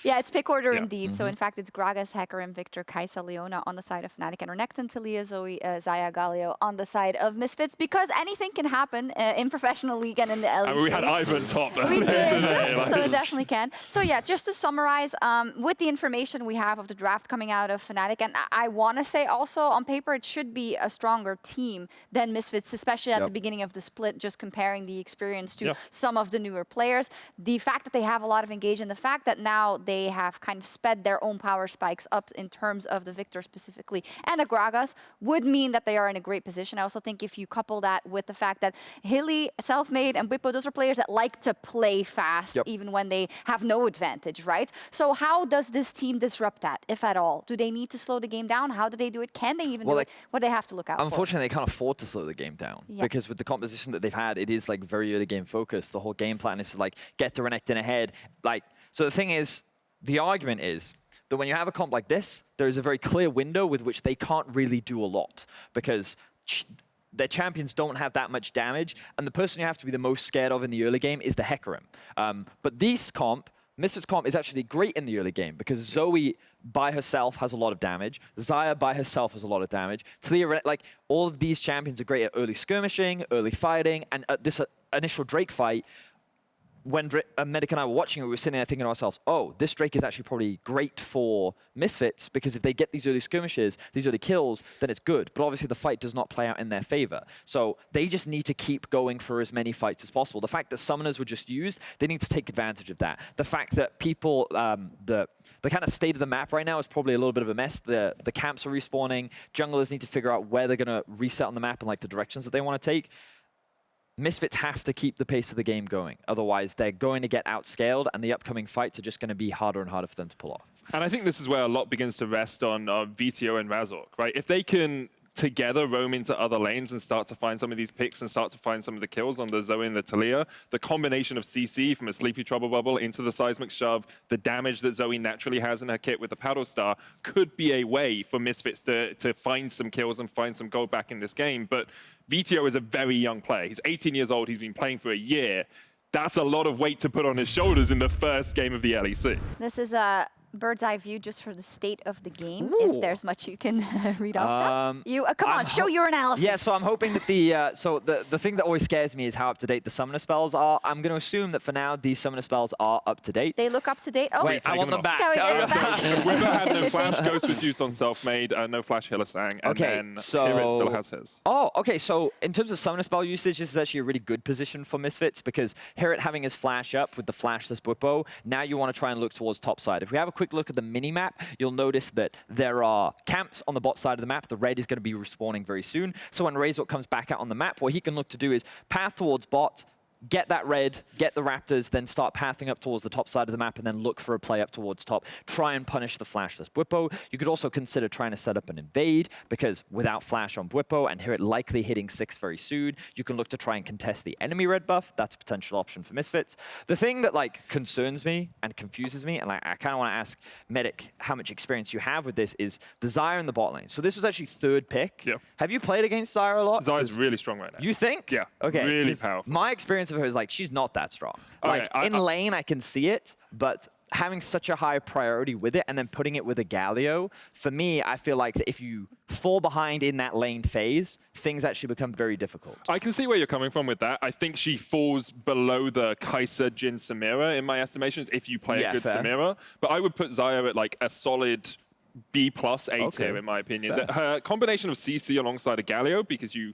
Yeah, it's pick order indeed. So in fact, it's Gragas, Hecarim, Viktor, Kai'Sa, Leona on the side of Fnatic, and Renekton, Taliyah, Zoe, Xayah, Galio on the side of Misfits, because anything can happen in professional league and in the LEC. I mean, we had Ivan top there. We did, so it definitely can. So yeah, just to summarize, with the information we have of the draft coming out of Fnatic, and I want to say also on paper it should be a stronger team than Misfits, especially at the beginning of the split, just comparing the experience to some of the newer players. The fact that they have a lot of engagement, the fact that now they have kind of sped their own power spikes up in terms of the Viktor specifically and the Gragas would mean that they are in a great position. I also think if you couple that with the fact that Hilly, Selfmade, and Bwipo, those are players that like to play fast even when they have no advantage, right? So how does this team disrupt that, if at all? Do they need to slow the game down? How do they do it? Can they even do it? What do they have to look out for? Unfortunately, they can't afford to slow the game down because with the composition that they've had, it is like very early game focused. The whole game plan is to like get the Renekton ahead. So the thing is, the argument is that when you have a comp like this, there is a very clear window with which they can't really do a lot because their champions don't have that much damage, and the person you have to be the most scared of in the early game is the Hecarim. But this comp, Misfits comp, is actually great in the early game because Zoe by herself has a lot of damage. Xayah by herself has a lot of damage. Taliyah, like all of these champions are great at early skirmishing, early fighting, and at this initial Drake fight, when Medic and I were watching it, we were sitting there thinking to ourselves, oh, this Drake is actually probably great for Misfits because if they get these early skirmishes, these early kills, then it's good. But obviously the fight does not play out in their favor. So they just need to keep going for as many fights as possible. The fact that summoners were just used, they need to take advantage of that. The fact that people, the kind of state of the map right now is probably a little bit of a mess. The camps are respawning. Junglers need to figure out where they're going to reset on the map and like the directions that they want to take. Misfits have to keep the pace of the game going. Otherwise, they're going to get outscaled, and the upcoming fights are just going to be harder and harder for them to pull off. And I think this is where a lot begins to rest on Vetheo and Razork, right? If they can together roam into other lanes and start to find some of these picks and start to find some of the kills on the Zoe and the Taliyah. The combination of CC from a Sleepy Trouble Bubble into the Seismic Shove, the damage that Zoe naturally has in her kit with the Paddle Star could be a way for Misfits to find some kills and find some gold back in this game. But Vetheo is a very young player. He's 18 years old. He's been playing for a year. That's a lot of weight to put on his shoulders in the first game of the LEC. This is a bird's eye view just for the state of the game, Ooh. if there's much you can read off that. You come on, show your analysis. Yeah, so I'm hoping that the thing that always scares me is how up to date the summoner spells are. I'm going to assume that for now these summoner spells are up to date. They look up to date. Oh, wait, I want them back. Wither had no flash, Ghost was used on Selfmade, no flash Hylissang, and then HiRit still has his. Oh, okay, so in terms of summoner spell usage, this is actually a really good position for Misfits because HiRit having his flash up with the flashless Bwipo, now you want to try and look towards top side. If we have a quick look at the mini-map, you'll notice that there are camps on the bot side of the map. The red is going to be respawning very soon. So when Razork comes back out on the map, what he can look to do is path towards bot, get that red, get the Raptors, then start pathing up towards the top side of the map and then look for a play up towards top. Try and punish the flashless Bwipo. You could also consider trying to set up an invade because without flash on Bwipo and HiRit likely hitting 6 very soon, you can look to try and contest the enemy red buff. That's a potential option for Misfits. The thing that concerns me and confuses me, and I kind of want to ask Medic how much experience you have with this, is the Xayah in the bot lane. So this was actually 3rd pick. Yeah. Have you played against Xayah a lot? Xayah's really strong right now. You think? Yeah, okay, really powerful. My experience of her is she's not that strong. In lane, I can see it, but having such a high priority with it and then putting it with a Galio, for me, I feel like that if you fall behind in that lane phase, things actually become very difficult. I can see where you're coming from with that. I think she falls below the Kai'Sa, Jhin, Samira in my estimations if you play a good fair. Samira. But I would put Xayah at a solid B+ A tier in my opinion. Her combination of CC alongside a Galio, because you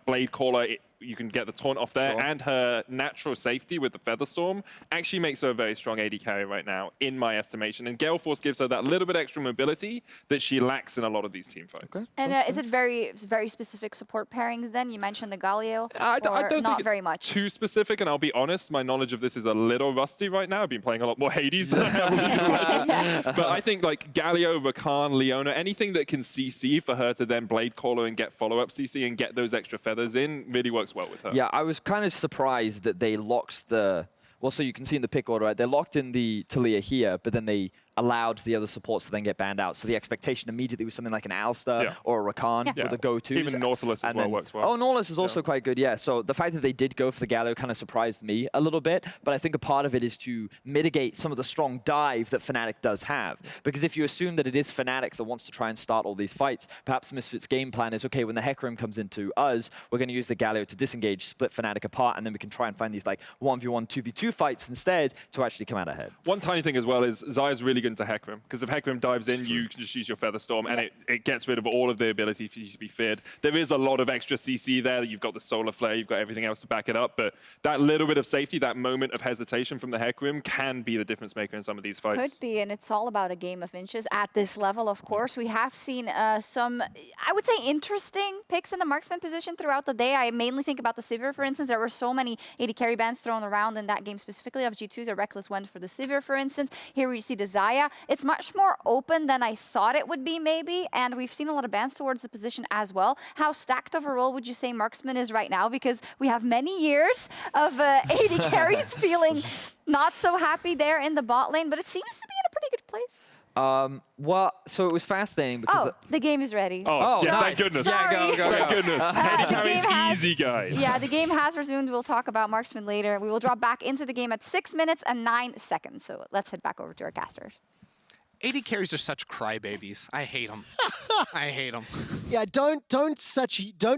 Blade Caller, you can get the taunt off there, and her natural safety with the Featherstorm actually makes her a very strong AD carry right now, in my estimation. And Gale Force gives her that little bit extra mobility that she lacks in a lot of these team fights. Okay. And is it very specific support pairings then? You mentioned the Galio, I don't think not it's very much. too specific, and I'll be honest, my knowledge of this is a little rusty right now. I've been playing a lot more Hades than I have. But I think Galio, Rakan, Leona, anything that can CC for her to then Blade Caller and get follow-up CC and get those extra feathers in really works well with her. Yeah, I was kind of surprised that they locked the... Well, so you can see in the pick order, right? They locked in the Taliyah here, but then they allowed the other supports to then get banned out. So the expectation immediately was something like an Alistar or a Rakan were the go-tos. Even Nautilus as well works well. Oh, Nautilus is also quite good, yeah. So the fact that they did go for the Galio kind of surprised me a little bit, but I think a part of it is to mitigate some of the strong dive that Fnatic does have. Because if you assume that it is Fnatic that wants to try and start all these fights, perhaps Misfits' game plan is, okay, when the Hecarim comes into us, we're going to use the Galio to disengage, split Fnatic apart, and then we can try and find these 1v1, 2v2 fights instead to actually come out ahead. One tiny thing as well is Xayah's really good into Hecarim, because if Hecarim dives in, you can just use your Featherstorm, and it gets rid of all of the ability for you to be feared. There is a lot of extra CC there. You've got the Solar Flare, you've got everything else to back it up, but that little bit of safety, that moment of hesitation from the Hecarim can be the difference maker in some of these fights. Could be, and it's all about a game of inches at this level, of course. We have seen some, I would say, interesting picks in the marksman position throughout the day. I mainly think about the Sivir, for instance. There were so many AD carry bans thrown around in that game specifically. Of G2's a reckless one for the Sivir, for instance. Here we see the Xayah. It's much more open than I thought it would be, maybe, and we've seen a lot of bans towards the position as well. How stacked of a role would you say marksman is right now? Because we have many years of AD carries feeling not so happy there in the bot lane, but it seems to be in a pretty good place. Well, so it was fascinating because... Oh, the game is ready. Oh, yeah, nice. Thank goodness. Sorry. Yeah, go. Thank goodness. AD carry is easy, guys. Yeah, the game has resumed. We'll talk about marksman later. We will drop back into the game at 6 minutes and 9 seconds. So let's head back over to our casters. AD carries are such crybabies. I hate them. I hate them. Yeah, don't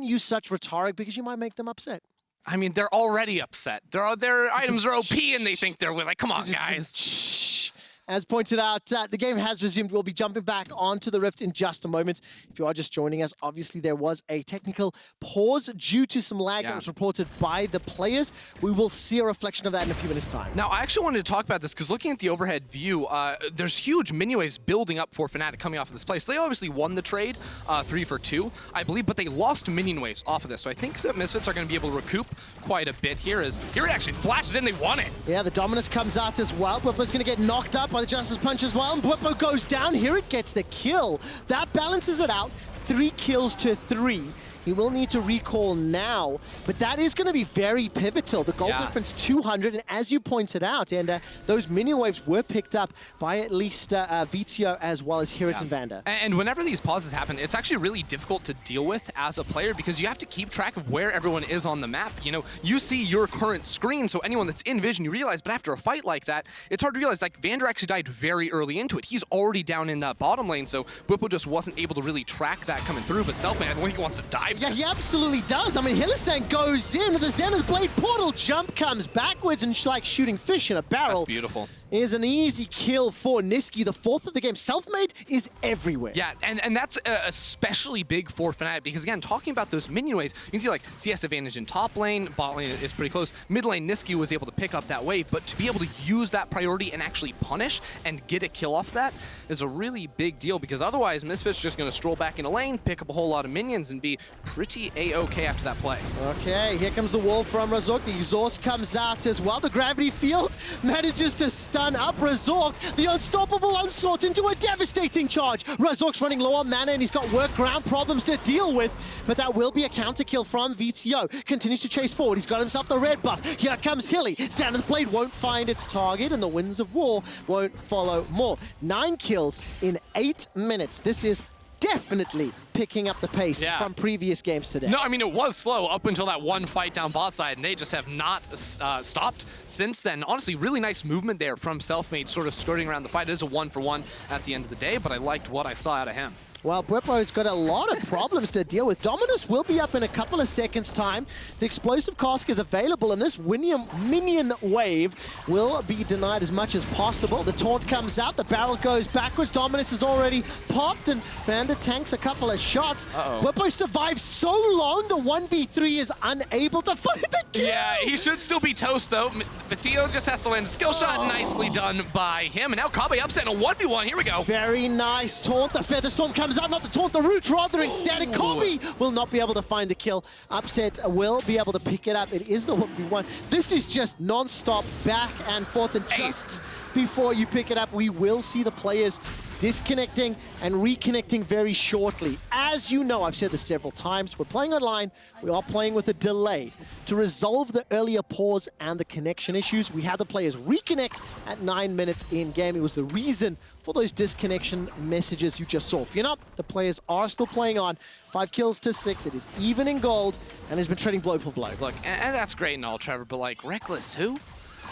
use such rhetoric because you might make them upset. I mean, they're already upset. Their items are OP and they think they're with. Come on, guys. Shh. As pointed out, the game has resumed. We'll be jumping back onto the Rift in just a moment. If you are just joining us, obviously there was a technical pause due to some lag that was reported by the players. We will see a reflection of that in a few minutes' time. Now, I actually wanted to talk about this because looking at the overhead view, there's huge minion waves building up for Fnatic coming off of this play. So they obviously won the trade 3 for 2, I believe, but they lost minion waves off of this. So I think that Misfits are going to be able to recoup quite a bit here as HiRit actually flashes in. They won it. Yeah, the Dominus comes out as well. Bwipo's going to get knocked up by the Justice Punch as well, and Bwipo goes down. HiRit gets the kill. That balances it out. 3 kills to 3. He will need to recall now, but that is going to be very pivotal. The goal difference 200, and as you pointed out, and those minion waves were picked up by at least Vetheo as well as HiRit and VandeR. And whenever these pauses happen, it's actually really difficult to deal with as a player because you have to keep track of where everyone is on the map. You know, you see your current screen, so anyone that's in vision, you realize, but after a fight like that, it's hard to realize, like, VandeR actually died very early into it. He's already down in that bottom lane, so Bwipo just wasn't able to really track that coming through, but Selfmade, I think he wants to dive. Yeah, he absolutely does. I mean, Hylissang goes in with the Zenith Blade portal jump, comes backwards and like shooting fish in a barrel. That's beautiful. Is an easy kill for Nisqy, the 4th of the game. Selfmade is everywhere. Yeah, and that's especially big for Fnatic because, again, talking about those minion waves, you can see, like, CS advantage in top lane, bot lane is pretty close. Mid lane, Nisqy was able to pick up that wave, but to be able to use that priority and actually punish and get a kill off that is a really big deal because otherwise Misfits just going to stroll back into lane, pick up a whole lot of minions, and be pretty A-okay after that play. Okay, here comes the wall from Razork. The exhaust comes out as well. The gravity field manages to stun up Razork. The unstoppable onslaught into a devastating charge. Razork's running low on mana and he's got workaround problems to deal with, but that will be a counter kill from Vetheo. Continues to chase forward. He's got himself the red buff. Here comes Hilly. Zenith Blade won't find its target and the Winds of War won't follow more. 9 kills in 8 minutes. This is definitely picking up the pace from previous games today. No, I mean, it was slow up until that one fight down bot side, and they just have not stopped since then. Honestly, really nice movement there from Selfmade, sort of skirting around the fight. It is a 1-for-1 at the end of the day, but I liked what I saw out of him. Well, Bwipo's got a lot of problems to deal with. Dominus will be up in a couple of seconds' time. The explosive cask is available, and this minion wave will be denied as much as possible. The taunt comes out, the barrel goes backwards. Dominus is already popped, and VandeR tanks a couple of shots. Bwipo survives so long, the 1v3 is unable to find the kill. Yeah, he should still be toast, though. Vetheo just has to land a skill shot. Nicely done by him. And now Kobbe upset in a 1v1. Here we go. Very nice taunt. The Feather Storm comes out, not the taunt, the root rather instead. And Kobbe will not be able to find the kill. Upset will be able to pick it up. It is the 1v1. This is just non-stop back and forth. And just before you pick it up, we will see the players disconnecting and reconnecting very shortly. As you know, I've said this several times, we're playing online, we are playing with a delay. To resolve the earlier pause and the connection issues, we had the players reconnect at 9 minutes in game. It was the reason for those disconnection messages you just saw. If you're not, the players are still playing on. 5 kills to 6, it is even in gold, and has been trading blow for blow. Look, and that's great and all, Trevor, but like, Reckless who?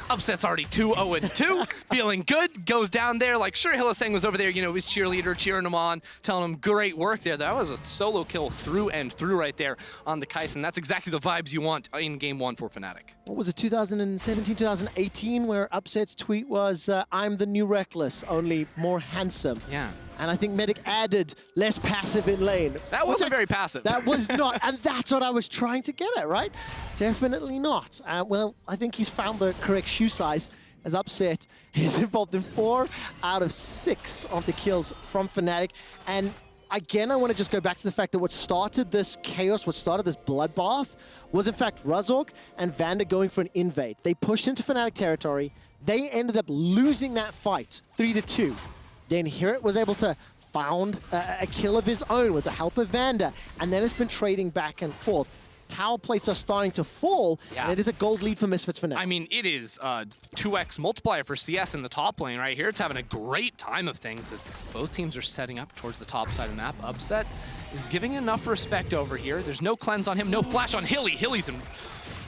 Upset's already 2-0-2, feeling good, goes down there. Like, sure, Hylissang was over there, you know, his cheerleader, cheering him on, telling him great work there. That was a solo kill through and through right there on the Kai'Sa, and that's exactly the vibes you want in Game 1 for Fnatic. What was it, 2017, 2018, where Upset's tweet was, I'm the new Reckless, only more handsome. Yeah. And I think Medic added less passive in lane. That wasn't very passive. That was not, and that's what I was trying to get at, right? Definitely not. Well, I think he's found the correct shoe size, as Upset is involved in 4 out of 6 of the kills from Fnatic. And again, I want to just go back to the fact that what started this chaos, what started this bloodbath, was in fact Razork and VandeR going for an invade. They pushed into Fnatic territory. They ended up losing that fight 3-2. Then HiRit was able to found a kill of his own with the help of VandeR, and then it's been trading back and forth. Tower plates are starting to fall, and it is a gold lead for Misfits for now. I mean, it is 2x multiplier for CS in the top lane right here. It's having a great time of things as both teams are setting up towards the top side of the map. Upset is giving enough respect over here. There's no cleanse on him, no flash on Hilly. Hilly's in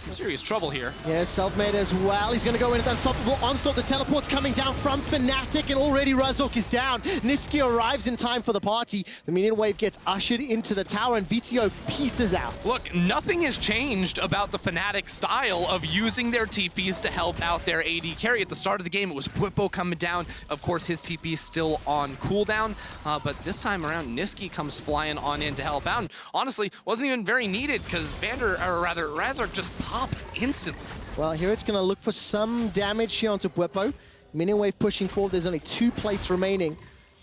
some serious trouble here. Yeah, Selfmade as well. He's going to go in with unstoppable onslaught. The teleport's coming down from Fnatic, and already Razork is down. Nisqy arrives in time for the party. The minion wave gets ushered into the tower, and Vetheo pieces out. Look, nothing has changed about the Fnatic style of using their TPs to help out their AD carry. At the start of the game, it was Bwipo coming down. Of course, his TP is still on cooldown, but this time around, Nisqy comes flying on in to help out. And honestly, wasn't even very needed because Razork just popped instantly. Well, here it's going to look for some damage here onto Bwipo. Minion wave pushing forward. There's only 2 plates remaining.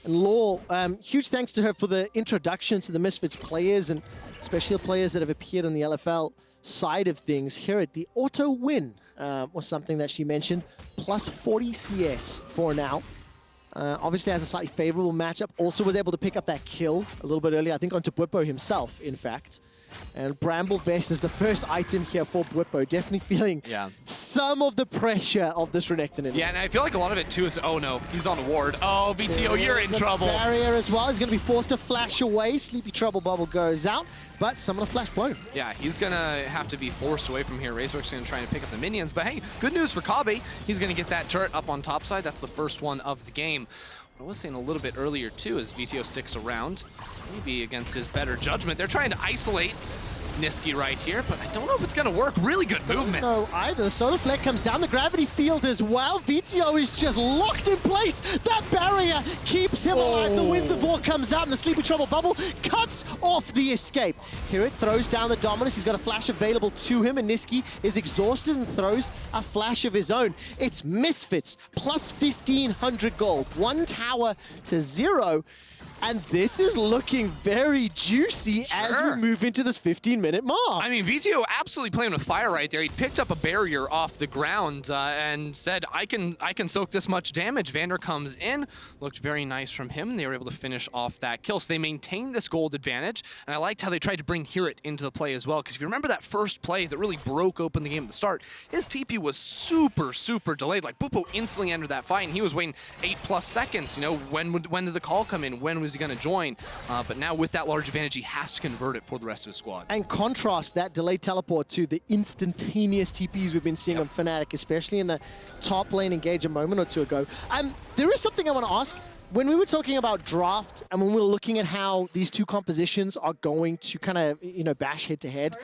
And Laure, huge thanks to her for the introductions to the Misfits players, and especially the players that have appeared on the LFL side of things. Here at the auto win was something that she mentioned. Plus 40 CS for now. Obviously has a slightly favorable matchup. Also was able to pick up that kill a little bit earlier, I think onto Bwipo himself, in fact. And Bramble Vest is the first item here for Bwipo. Definitely feeling some of the pressure of this Renekton. Yeah, and I feel like a lot of it too is, oh no, he's on a ward. Oh, Vetheo, you're in trouble. Barrier as well. He's going to be forced to flash away. Sleepy Trouble Bubble goes out, but some of the flash won't. Yeah, he's going to have to be forced away from here. Razork's going to try and pick up the minions, but hey, good news for Kobbe. He's going to get that turret up on top side. That's the first one of the game. I was saying a little bit earlier too, as Vetheo sticks around, maybe against his better judgment. They're trying to isolate Nisqy right here, but I don't know if it's going to work. Really good movement. No, either. The solar flare comes down, the gravity field as well. Vetheo is just locked in place. That barrier keeps him alive. The Winds of War comes out, and the Sleepy Trouble Bubble cuts off the escape. HiRit throws down the Dominus. He's got a flash available to him, and Nisqy is exhausted and throws a flash of his own. It's Misfits, plus 1,500 gold. 1 tower to 0. And this is looking very juicy as we move into this 15-minute mark. I mean, Vetheo absolutely playing with fire right there. He picked up a barrier off the ground and said, I can soak this much damage. VandeR comes in. Looked very nice from him. They were able to finish off that kill. So they maintained this gold advantage. And I liked how they tried to bring HiRit into the play as well. Because if you remember that first play that really broke open the game at the start, his TP was super, super delayed. Like, Bwipo instantly entered that fight, and he was waiting 8+ seconds. You know, when did the call come in? When was he going to join? But now with that large advantage, he has to convert it for the rest of his squad. And contrast that delayed teleport to the instantaneous TPs we've been seeing on Fnatic, especially in the top lane engage a moment or two ago. There is something I want to ask. When we were talking about draft and when we were looking at how these two compositions are going to kind of, you know, bash head to head,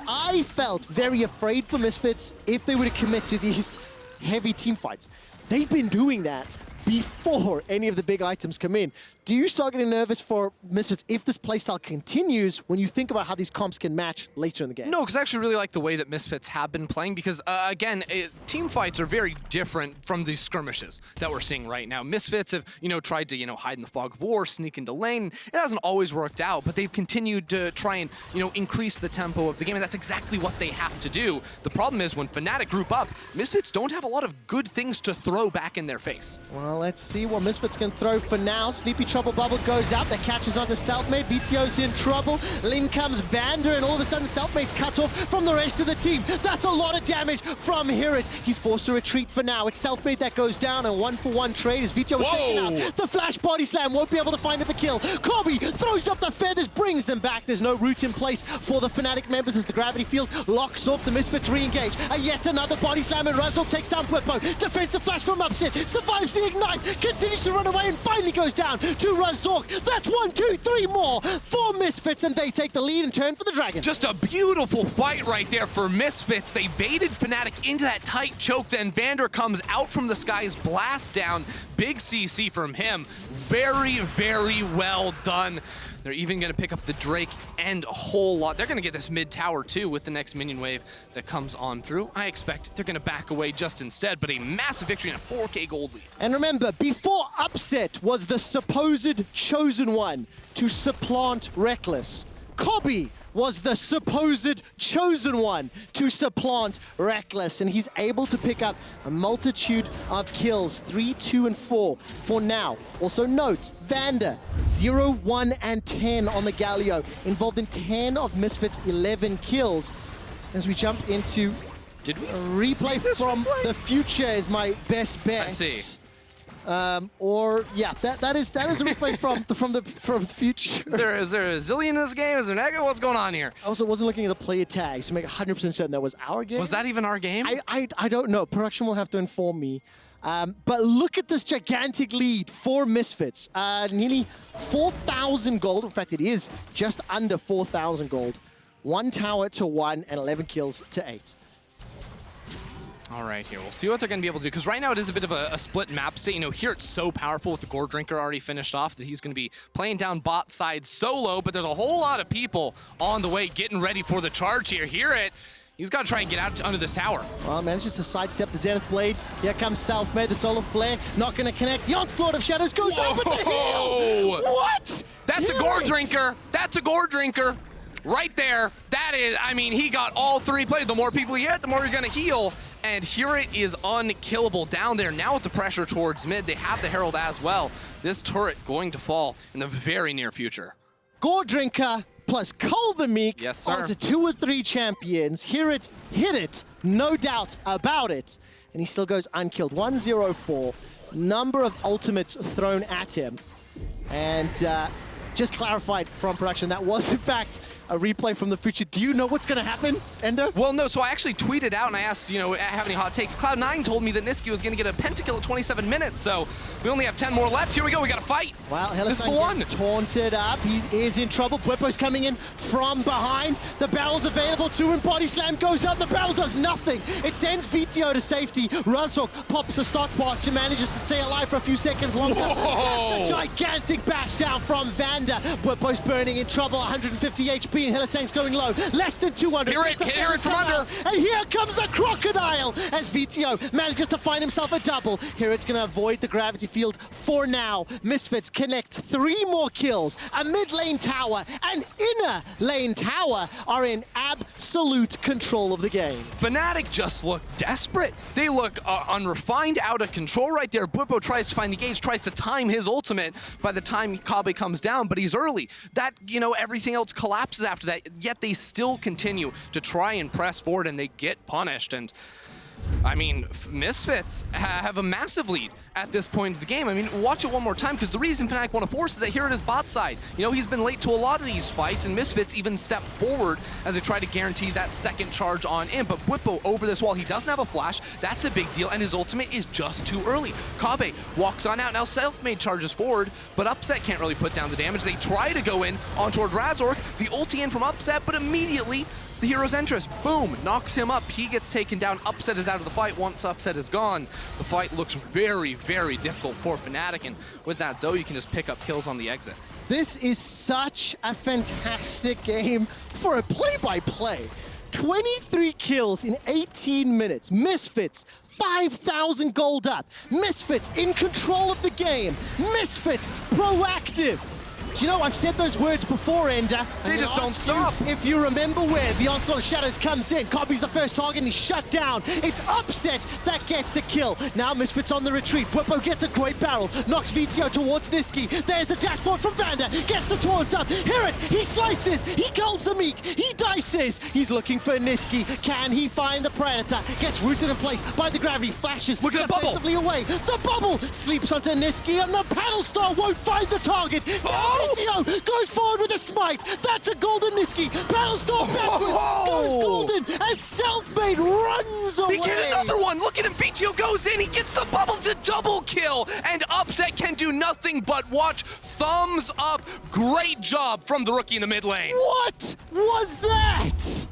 I felt very afraid for Misfits if they were to commit to these heavy team fights. They've been doing that before any of the big items come in. Do you start getting nervous for Misfits if this playstyle continues when you think about how these comps can match later in the game? No, because I actually really like the way that Misfits have been playing because, again, team fights are very different from these skirmishes that we're seeing right now. Misfits have, you know, tried to, you know, hide in the fog of war, sneak into lane. It hasn't always worked out, but they've continued to try and, you know, increase the tempo of the game, and that's exactly what they have to do. The problem is when Fnatic group up, Misfits don't have a lot of good things to throw back in their face. Well, let's see what Misfits can throw for now. Sleepy Trouble Bubble goes out. That catches onto Selfmade. Vetheo's in trouble. In comes VandeR, and all of a sudden Selfmade's cut off from the rest of the team. That's a lot of damage from HiRit. He's forced to retreat for now. It's Selfmade that goes down, and 1-for-1 trade as Vetheo is taken out. The flash body slam won't be able to find the kill. Kobbe throws up the feathers, brings them back. There's no route in place for the Fnatic members as the gravity field locks off. The Misfits re-engage. Yet another body slam, and Razork takes down Bwipo. Defensive flash from Upset. Survives the ignite. Continues to run away and finally goes down to Razork. That's 1, 2, 3 more for Misfits, and they take the lead and turn for the Dragon. Just a beautiful fight right there for Misfits. They baited Fnatic into that tight choke, then VandeR comes out from the skies, blast down. Big CC from him. Very, very well done. They're even going to pick up the Drake and a whole lot. They're going to get this mid tower too with the next minion wave that comes on through. I expect they're going to back away just instead, but a massive victory and a 4K gold lead. And remember, before Upset was the supposed chosen one to supplant Reckless, Kobbe was the supposed chosen one to supplant Reckless, and he's able to pick up a multitude of kills, 3, 2, and 4 for now. Also note, VandeR, 0, 1, and 10 on the Galio, involved in 10 of Misfits' 11 kills. As we jump into Did we replay from the future is my best bet. I see. Or yeah, that is a replay from the future. Is there a zillion in this game? Is there an what's going on here? I also wasn't looking at the player tags to make 100% certain that was our game. Was that even our game? I don't know. Production will have to inform me. But look at this gigantic lead for Misfits. Nearly 4,000 gold. In fact, it is just under 4,000 gold. 1 tower to 1 and 11 kills to 8. All right, here. We'll see what they're going to be able to do, because right now it is a bit of a split map state. You know, here it's so powerful with the Gore Drinker already finished off that he's going to be playing down bot side solo, but there's a whole lot of people on the way getting ready for the charge here. HiRit, he's got to try and get out under this tower. Well, manages to sidestep the Zenith Blade. Here comes Selfmade, the solar flare, not going to connect. The Onslaught of Shadows goes out with the heal! What? That's a Gore Drinker! That's a Gore Drinker! Right there. That is, I mean, he got all 3 plays. The more people you get, the more you're going to heal. and HiRit is unkillable down there. Now with the pressure towards mid, they have the Herald as well. This turret going to fall in the very near future. Gore Drinker plus Cole the Meek. Yes, sir. Onto 2 or 3 champions. HiRit hit it, no doubt about it. And he still goes unkilled. 1-0-4. Number of ultimates thrown at him. And just clarified from production, that was in fact a replay from the future. Do you know what's going to happen, Endo? Well, no, so I actually tweeted out and I asked, you know, have any hot takes? Cloud9 told me that Nisqy was going to get a pentakill at 27 minutes, so we only have 10 more left. Here we go, we got to fight. Well, this is the Hylissang one. gets taunted up. He is in trouble. Bwipo's coming in from behind. The barrel's available to him. Body slam goes up. The barrel does nothing. It sends Vetheo to safety. Razork pops a stopwatch and manages to stay alive for a few seconds longer. That's a gigantic bash down from VandeR. Bwipo's burning in trouble. 150 HP and Hylissang's going low. Less than 200. Hit it from under. And here comes a crocodile as Vetheo manages to find himself a double. HiRit's going to avoid the gravity field for now. Misfits connect 3 more kills. A mid lane tower and inner lane tower are in absolute control of the game. Fnatic just look desperate. They look unrefined, out of control right there. Bwipo tries to find the gauge, tries to time his ultimate by the time Kobbe comes down, but he's early. That, you know, everything else collapses after that, yet they still continue to try and press forward and they get punished. And I mean, Misfits have a massive lead at this point of the game. I mean, watch it one more time, because the reason Fnatic want to force is that HiRit is bot side. You know, he's been late to a lot of these fights, and Misfits even step forward as they try to guarantee that second charge on in. But Bwipo over this wall, he doesn't have a flash. That's a big deal, and his ultimate is just too early. Kobbe walks on out. Now Selfmade charges forward, but Upset can't really put down the damage. They try to go in on toward Razork. The ulti in from Upset, but immediately the hero's entrance, boom, knocks him up. He gets taken down. Upset is out of the fight. Once Upset is gone, the fight looks very, very difficult for Fnatic. And with that, Zoe, you can just pick up kills on the exit. This is such a fantastic game for a play-by-play. 23 kills in 18 minutes. Misfits, 5,000 gold up. Misfits in control of the game. Misfits proactive. Do you know, I've said those words before, Ender. They just don't stop. If you remember where the Onslaught of Shadows comes in, Kobbe's the first target and he's shut down. It's Upset that gets the kill. Now Misfits on the retreat. Bwipo gets a great barrel, knocks Vetheo towards Nisqy. There's the dash forward from VandeR, gets the taunt up. HiRit, he slices, he culls the Meek, he dices. He's looking for Nisqy. Can he find the Predator? Gets rooted in place by the gravity, flashes look at the bubble. Away. The bubble sleeps onto Nisqy and the Paddle Star won't find the target. Oh! Vetheo goes forward with a smite. That's a golden Nisqy. Battlestorm backwards goes golden as Selfmade runs away. They get another one. Look at him. Vetheo goes in. He gets the bubble to double kill. And Upset can do nothing but watch. Thumbs up. Great job from the rookie in the mid lane. What was that?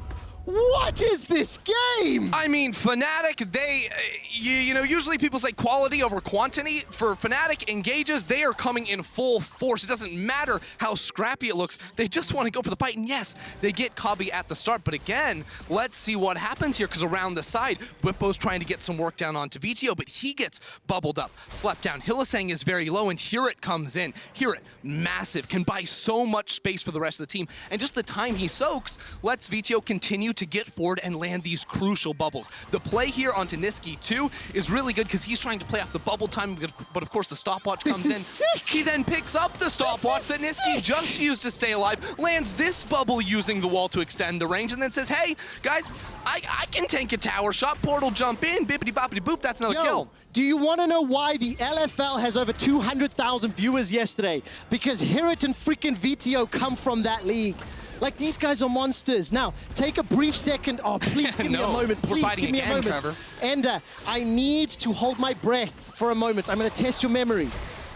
What is this game? I mean, Fnatic, they, you know, usually people say quality over quantity. For Fnatic engages, they are coming in full force. It doesn't matter how scrappy it looks. They just want to go for the fight. And yes, they get Kobbe at the start. But again, let's see what happens here, because around the side, Bwipo's trying to get some work down onto Vetheo, but he gets bubbled up, slept down. Hylissang is very low, and HiRit comes in. HiRit, massive, can buy so much space for the rest of the team. And just the time he soaks lets Vetheo continue to get forward and land these crucial bubbles. The play here onto Nisqy too is really good, because he's trying to play off the bubble time, but of course the stopwatch comes in. Sick. He then picks up the stopwatch that Nisqy just used to stay alive, lands this bubble using the wall to extend the range, and then says, hey, guys, I can tank a tower shot, portal jump in, bippity boppity boop, that's another kill. Do you want to know why the LFL has over 200,000 viewers yesterday? Because HiRit and freaking Vetheo come from that league. Like, these guys are monsters. Now, take a brief second. Oh, please give me a moment. Please give me a moment. Trevor. And I need to hold my breath for a moment. I'm going to test your memory.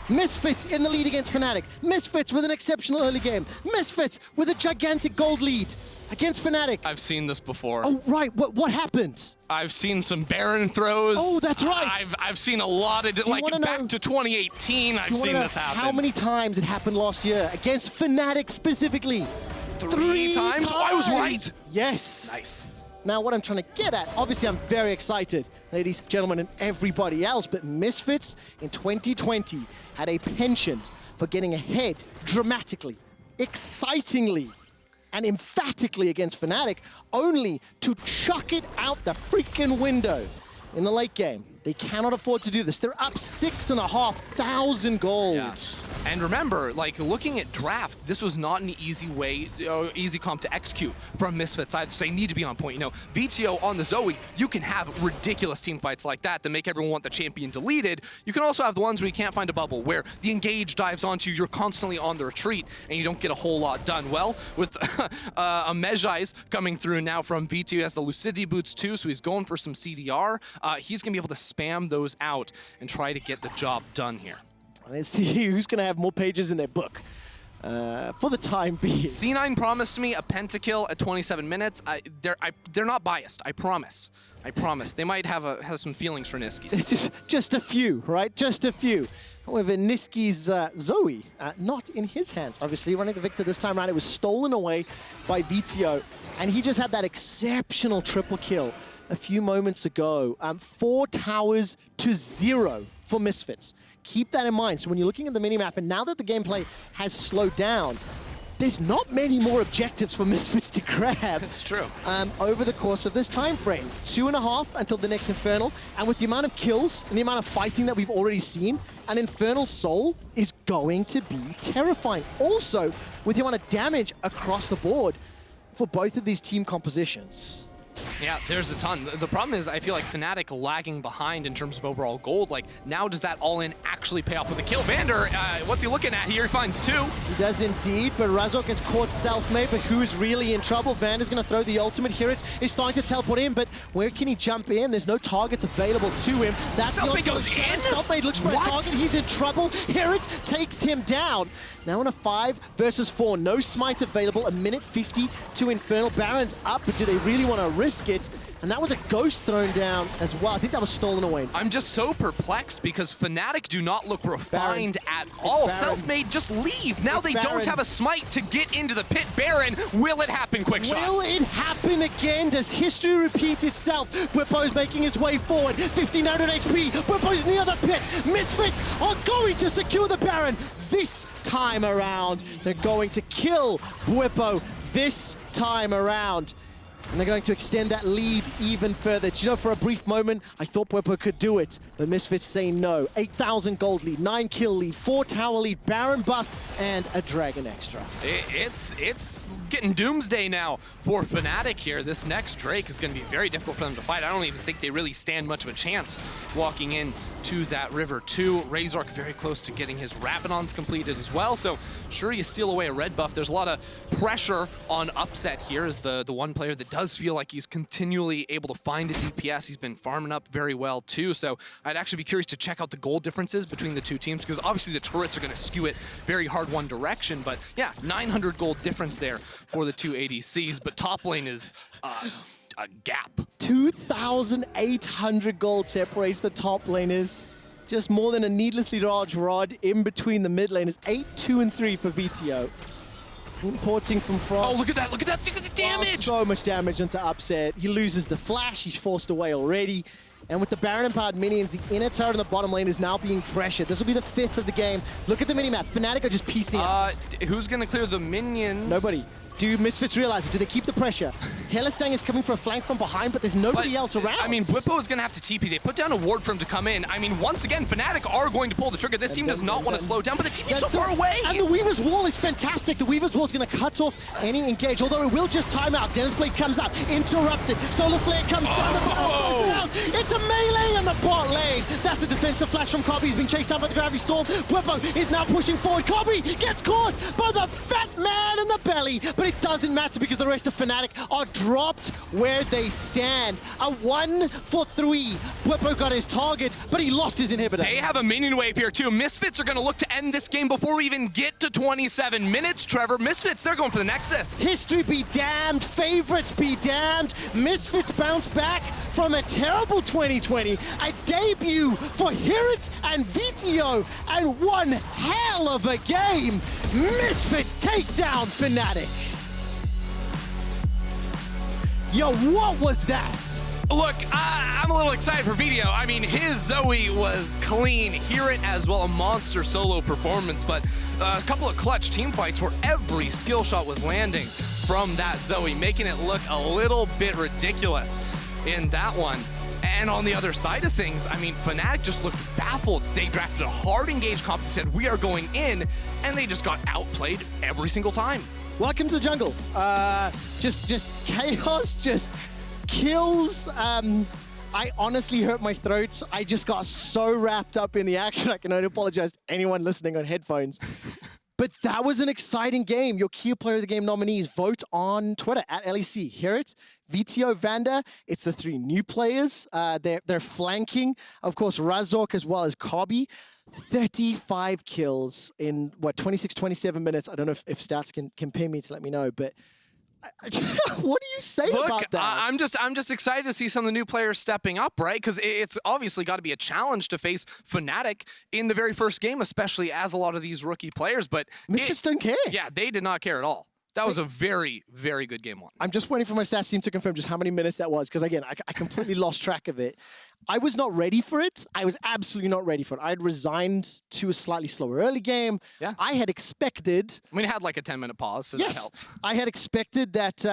Misfits in the lead against Fnatic. Misfits with an exceptional early game. Misfits with a gigantic gold lead against Fnatic. I've seen this before. Oh, right. What happened? I've seen some Baron throws. Oh, that's right. I've seen a lot of, like, back to 2018, I've seen this happen. How many times it happened last year against Fnatic specifically? Three times? Oh, I was right. Yes. Nice. Now, what I'm trying to get at, obviously I'm very excited, ladies, gentlemen, and everybody else, but Misfits in 2020 had a penchant for getting ahead dramatically, excitingly, and emphatically against Fnatic, only to chuck it out the freaking window in the late game. They cannot afford to do this. They're up 6,500 gold. Yeah. And remember, like, looking at draft, this was not an easy way, easy comp to execute from Misfits either, so they need to be on point. You know, Vetheo on the Zoe, you can have ridiculous team fights like that make everyone want the champion deleted. You can also have the ones where you can't find a bubble, where the engage dives onto you, you're constantly on the retreat, and you don't get a whole lot done. Well, with a Mejai's coming through now from Vetheo, he has the Lucidity boots too, so he's going for some CDR. He's going to be able to spam those out and try to get the job done here. Let's see who's going to have more pages in their book for the time being. C9 promised me a pentakill at 27 minutes. They're not biased, I promise. I promise. They might have some feelings for Nisqy. Just a few, right? Just a few. However, Nisqy's Zoe, not in his hands. Obviously, running the Viktor this time around, it was stolen away by Vetheo, and he just had that exceptional triple kill a few moments ago. 4 towers to 0 for Misfits. Keep that in mind. So when you're looking at the minimap, and now that the gameplay has slowed down, there's not many more objectives for Misfits to grab. It's true. Over the course of this time frame. 2.5 until the next Infernal, and with the amount of kills and the amount of fighting that we've already seen, an Infernal Soul is going to be terrifying. Also, with the amount of damage across the board for both of these team compositions. Yeah, there's a ton. The problem is I feel like Fnatic lagging behind in terms of overall gold. Like, now does that all-in actually pay off with a kill? VandeR, what's he looking at here? He finds 2. He does indeed, but Razork has caught Selfmade, but who's really in trouble? VandeR's going to throw the ultimate. HiRit is starting to teleport in, but where can he jump in? There's no targets available to him. That's Selfmade goes in? Selfmade looks for a target. He's in trouble. HiRit takes him down. Now in a 5 versus 4. No smites available. A minute 50 to Infernal. Baron's up, but do they really want to risk it? And that was a ghost thrown down as well. I think that was stolen away. I'm just so perplexed because Fnatic do not look refined at all. Selfmade, just leave. Now they don't have a smite to get into the pit. Baron, will it happen, Quickshot? Will it happen again? Does history repeat itself? Bwipo's making his way forward. 1500 HP. Bwipo's near the pit. Misfits are going to secure the Baron. This time around, they're going to kill Bwipo this time around. And they're going to extend that lead even further. Do you know, for a brief moment, I thought Bwipo could do it, but Misfits say no. 8,000 gold lead, 9 kill lead, 4 tower lead, Baron buff, and a Dragon extra. It's getting doomsday now for Fnatic here. This next Drake is going to be very difficult for them to fight. I don't even think they really stand much of a chance walking in to that river too. Razork very close to getting his Rabadons completed as well, so sure, you steal away a red buff. There's a lot of pressure on Upset here as the one player that does feel like he's continually able to find a DPS. He's been farming up very well too, so I'd actually be curious to check out the gold differences between the two teams, because obviously the turrets are going to skew it very hard one direction, but yeah, 900 gold difference there for the two ADCs, but top lane is a gap. 2,800 gold separates the top laners. Just more than a needlessly large rod in between the mid laners. 8, 2, and 3 for Vetheo. Importing from Frost. Oh, look at that, look at that, look at the damage! Oh, so much damage into Upset. He loses the flash, he's forced away already. And with the Baron empowered minions, the inner turret in the bottom lane is now being pressured. This will be the 5th of the game. Look at the minimap. Fnatic are just piecing out. Who's gonna clear the minions? Nobody. Do Misfits realize it? Do they keep the pressure? Hylissang is coming for a flank from behind, but there's nobody else around. I mean, Bwipo is going to have to TP. They put down a ward for him to come in. I mean, once again, Fnatic are going to pull the trigger. This team does not want to slow down, but the TP is so far away. And the Weaver's Wall is fantastic. The Weaver's Wall is going to cut off any engage, although it will just time out. Dennis Blade comes out, interrupted. Solar Flare comes down the bottom. It's a melee in the bot lane. That's a defensive flash from Kobbe. He's been chased down by the Gravity Storm. Bwipo is now pushing forward. Kobbe gets caught by the fat man in the belly, but it doesn't matter because the rest of Fnatic are dropped where they stand. A 1 for 3. Bwipo got his target, but he lost his inhibitor. They have a minion wave here too. Misfits are going to look to end this game before we even get to 27 minutes, Trevor. Misfits, they're going for the Nexus. History be damned. Favorites be damned. Misfits bounce back from a terrible 2020. A debut for HiRit and Vetheo, and one hell of a game. Misfits take down Fnatic. Yo, what was that? Look, I'm a little excited for Vetheo. I mean, his Zoe was clean. HiRit as well, a monster solo performance, but a couple of clutch team fights where every skill shot was landing from that Zoe, making it look a little bit ridiculous in that one. And on the other side of things, I mean, Fnatic just looked baffled. They drafted a hard engaged comp and said, we are going in, and they just got outplayed every single time. Welcome to the jungle. Just chaos, just kills. I honestly hurt my throat. I just got so wrapped up in the action. I can only apologize to anyone listening on headphones. But that was an exciting game. Your key player of the game nominees, vote on Twitter at LEC. HiRit, Vetheo, VandeR. It's the 3 new players. They're flanking, of course, Razork as well as Kobbe. 35 kills in, 26, 27 minutes. I don't know if stats can pay me to let me know, but what do you say about that? I'm just excited to see some of the new players stepping up, right? Because it's obviously got to be a challenge to face Fnatic in the very first game, especially as a lot of these rookie players. But Misfits don't care. Yeah, they did not care at all. That was a very, very good game 1. I'm just waiting for my stats team to confirm just how many minutes that was, because again, I completely lost track of it. I was not ready for it. I was absolutely not ready for it. I had resigned to a slightly slower early game. Yeah. I had expected... I mean, it had like a 10-minute pause, so yes, that helps. I had expected that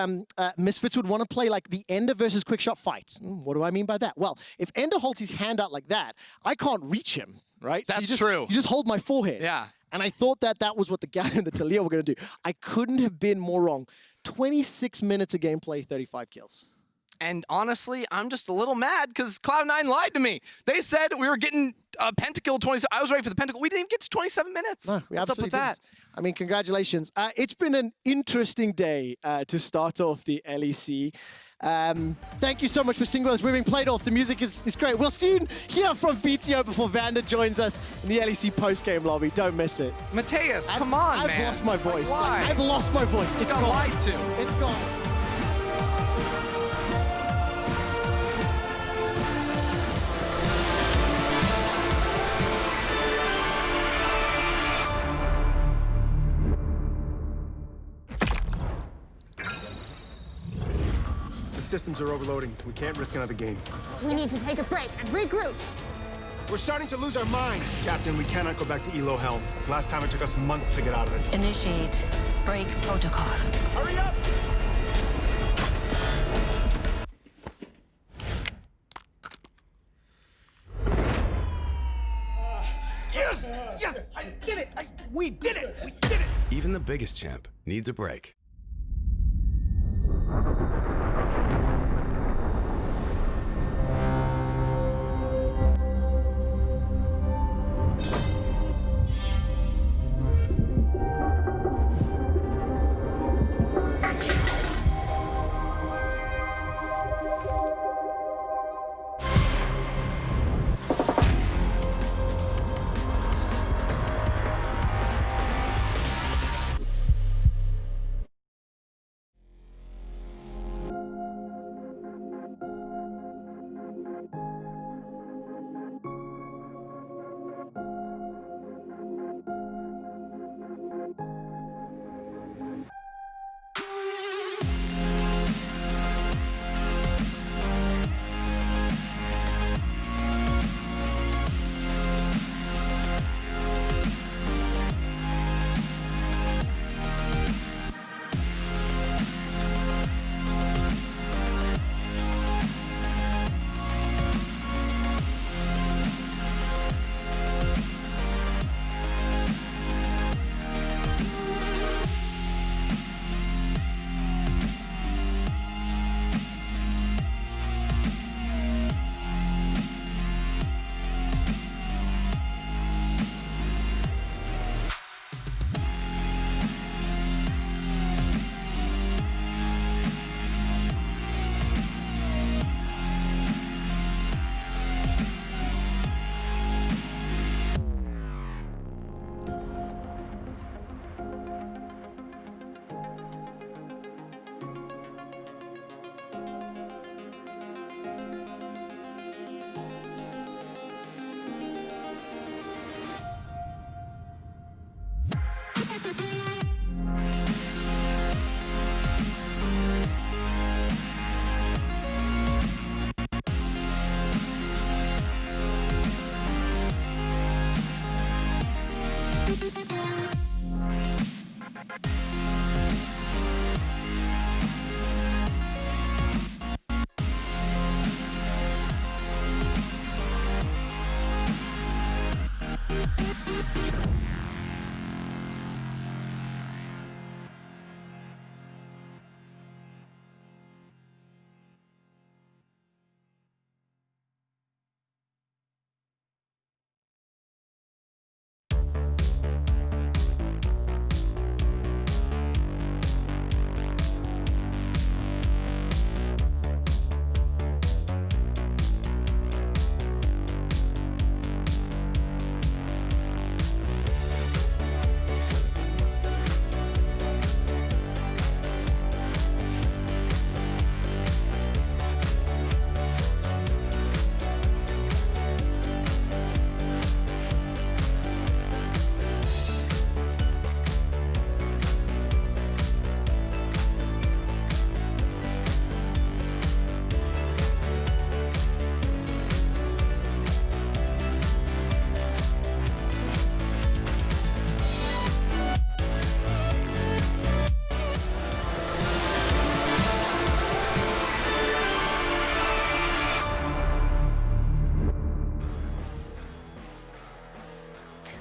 Misfits would want to play like the Ender versus Quickshot fight. What do I mean by that? Well, if Ender holds his hand out like that, I can't reach him, right? That's so true. You just hold my forehead. Yeah. And I thought that was what the Galio and the Taliyah were going to do. I couldn't have been more wrong. 26 minutes of gameplay, 35 kills. And honestly, I'm just a little mad because Cloud9 lied to me. They said we were getting a pentakill 27. I was ready for the pentakill. We didn't even get to 27 minutes. No, we What's up with absolutely that? didn't. I mean, congratulations. It's been an interesting day to start off the LEC. Thank you so much for singing with us. We're being played off. The music is great. We'll soon hear from Vetheo before VandeR joins us in the LEC post-game lobby. Don't miss it. Mateus, come on, man. I've lost my voice. Why? I've lost my voice. It's got gone. lied to. It's gone. Systems are overloading. We can't risk another game. We need to take a break and regroup. We're starting to lose our mind. Captain, we cannot go back to Elo Hell. Last time it took us months to get out of it. Initiate break protocol. Hurry up! Yes! Yes! I did it! We did it! We did it! Even the biggest champ needs a break.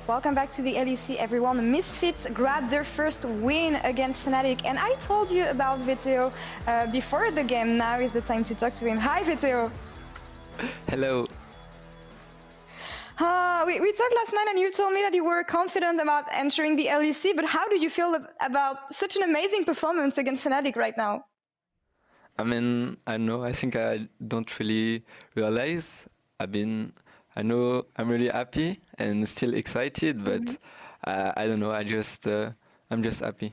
Welcome back to the LEC, everyone. Misfits grabbed their first win against Fnatic, and I told you about Vetheo before the game. Now is the time to talk to him. Hi, Vetheo. Hello. We talked last night, and you told me that you were confident about entering the LEC, but how do you feel about such an amazing performance against Fnatic right now? I mean, I think I don't really realize. I know I'm really happy and still excited, but I don't know. I'm just happy.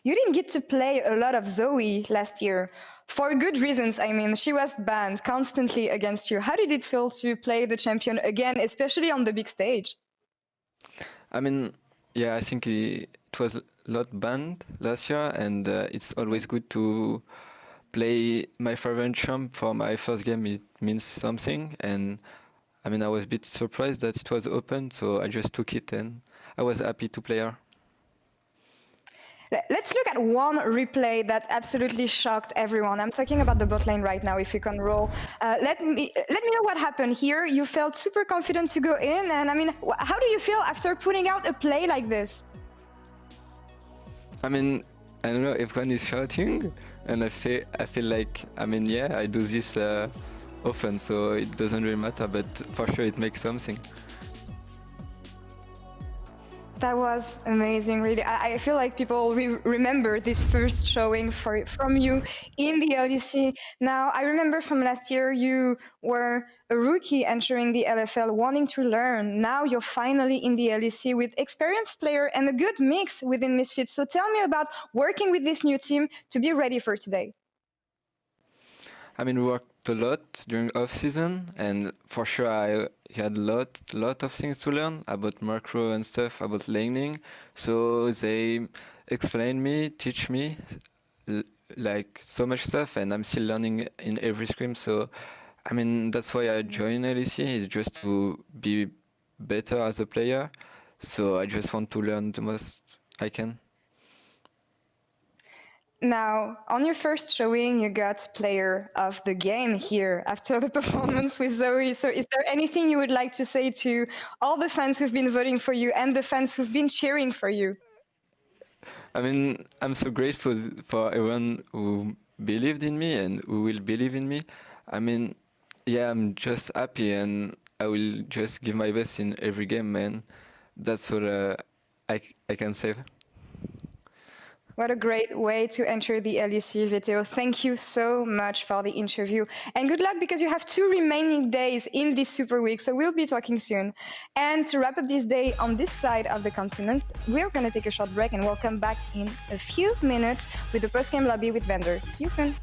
You didn't get to play a lot of Zoe last year. For good reasons, I mean. She was banned constantly against you. How did it feel to play the champion again, especially on the big stage? I mean, yeah, I think it was a lot banned last year, and it's always good to play my favorite champ for my first game. It means something, and I mean, I was a bit surprised that it was open, so I just took it, and I was happy to play her. Let's look at one replay that absolutely shocked everyone. I'm talking about the bot lane right now, if you can roll. Let me know what happened here. You felt super confident to go in, and I mean, how do you feel after putting out a play like this? I mean, I don't know, everyone is shouting, and I feel like, I mean, yeah, I do this often, so it doesn't really matter, but for sure it makes something. That was amazing, really. I feel like people remember this first showing from you in the LEC. Now, I remember from last year, you were a rookie entering the LFL, wanting to learn. Now you're finally in the LEC with experienced player and a good mix within Misfits. So tell me about working with this new team to be ready for today. I mean, we worked a lot during off-season, and for sure I had a lot of things to learn about macro and stuff, about laning. So they explained me, teach me, like so much stuff, and I'm still learning in every scrim. So, I mean, that's why I joined LEC, is just to be better as a player. So I just want to learn the most I can. Now, on your first showing, you got player of the game here after the performance with Zoe. So is there anything you would like to say to all the fans who've been voting for you and the fans who've been cheering for you? I mean, I'm so grateful for everyone who believed in me and who will believe in me. I mean, yeah, I'm just happy, and I will just give my best in every game, man. That's what I can say. What a great way to enter the LEC, Vetheo. Thank you so much for the interview. And good luck, because you have 2 remaining days in this Super Week, so we'll be talking soon. And to wrap up this day on this side of the continent, we're going to take a short break, and we'll come back in a few minutes with the post-game lobby with VandeR. See you soon.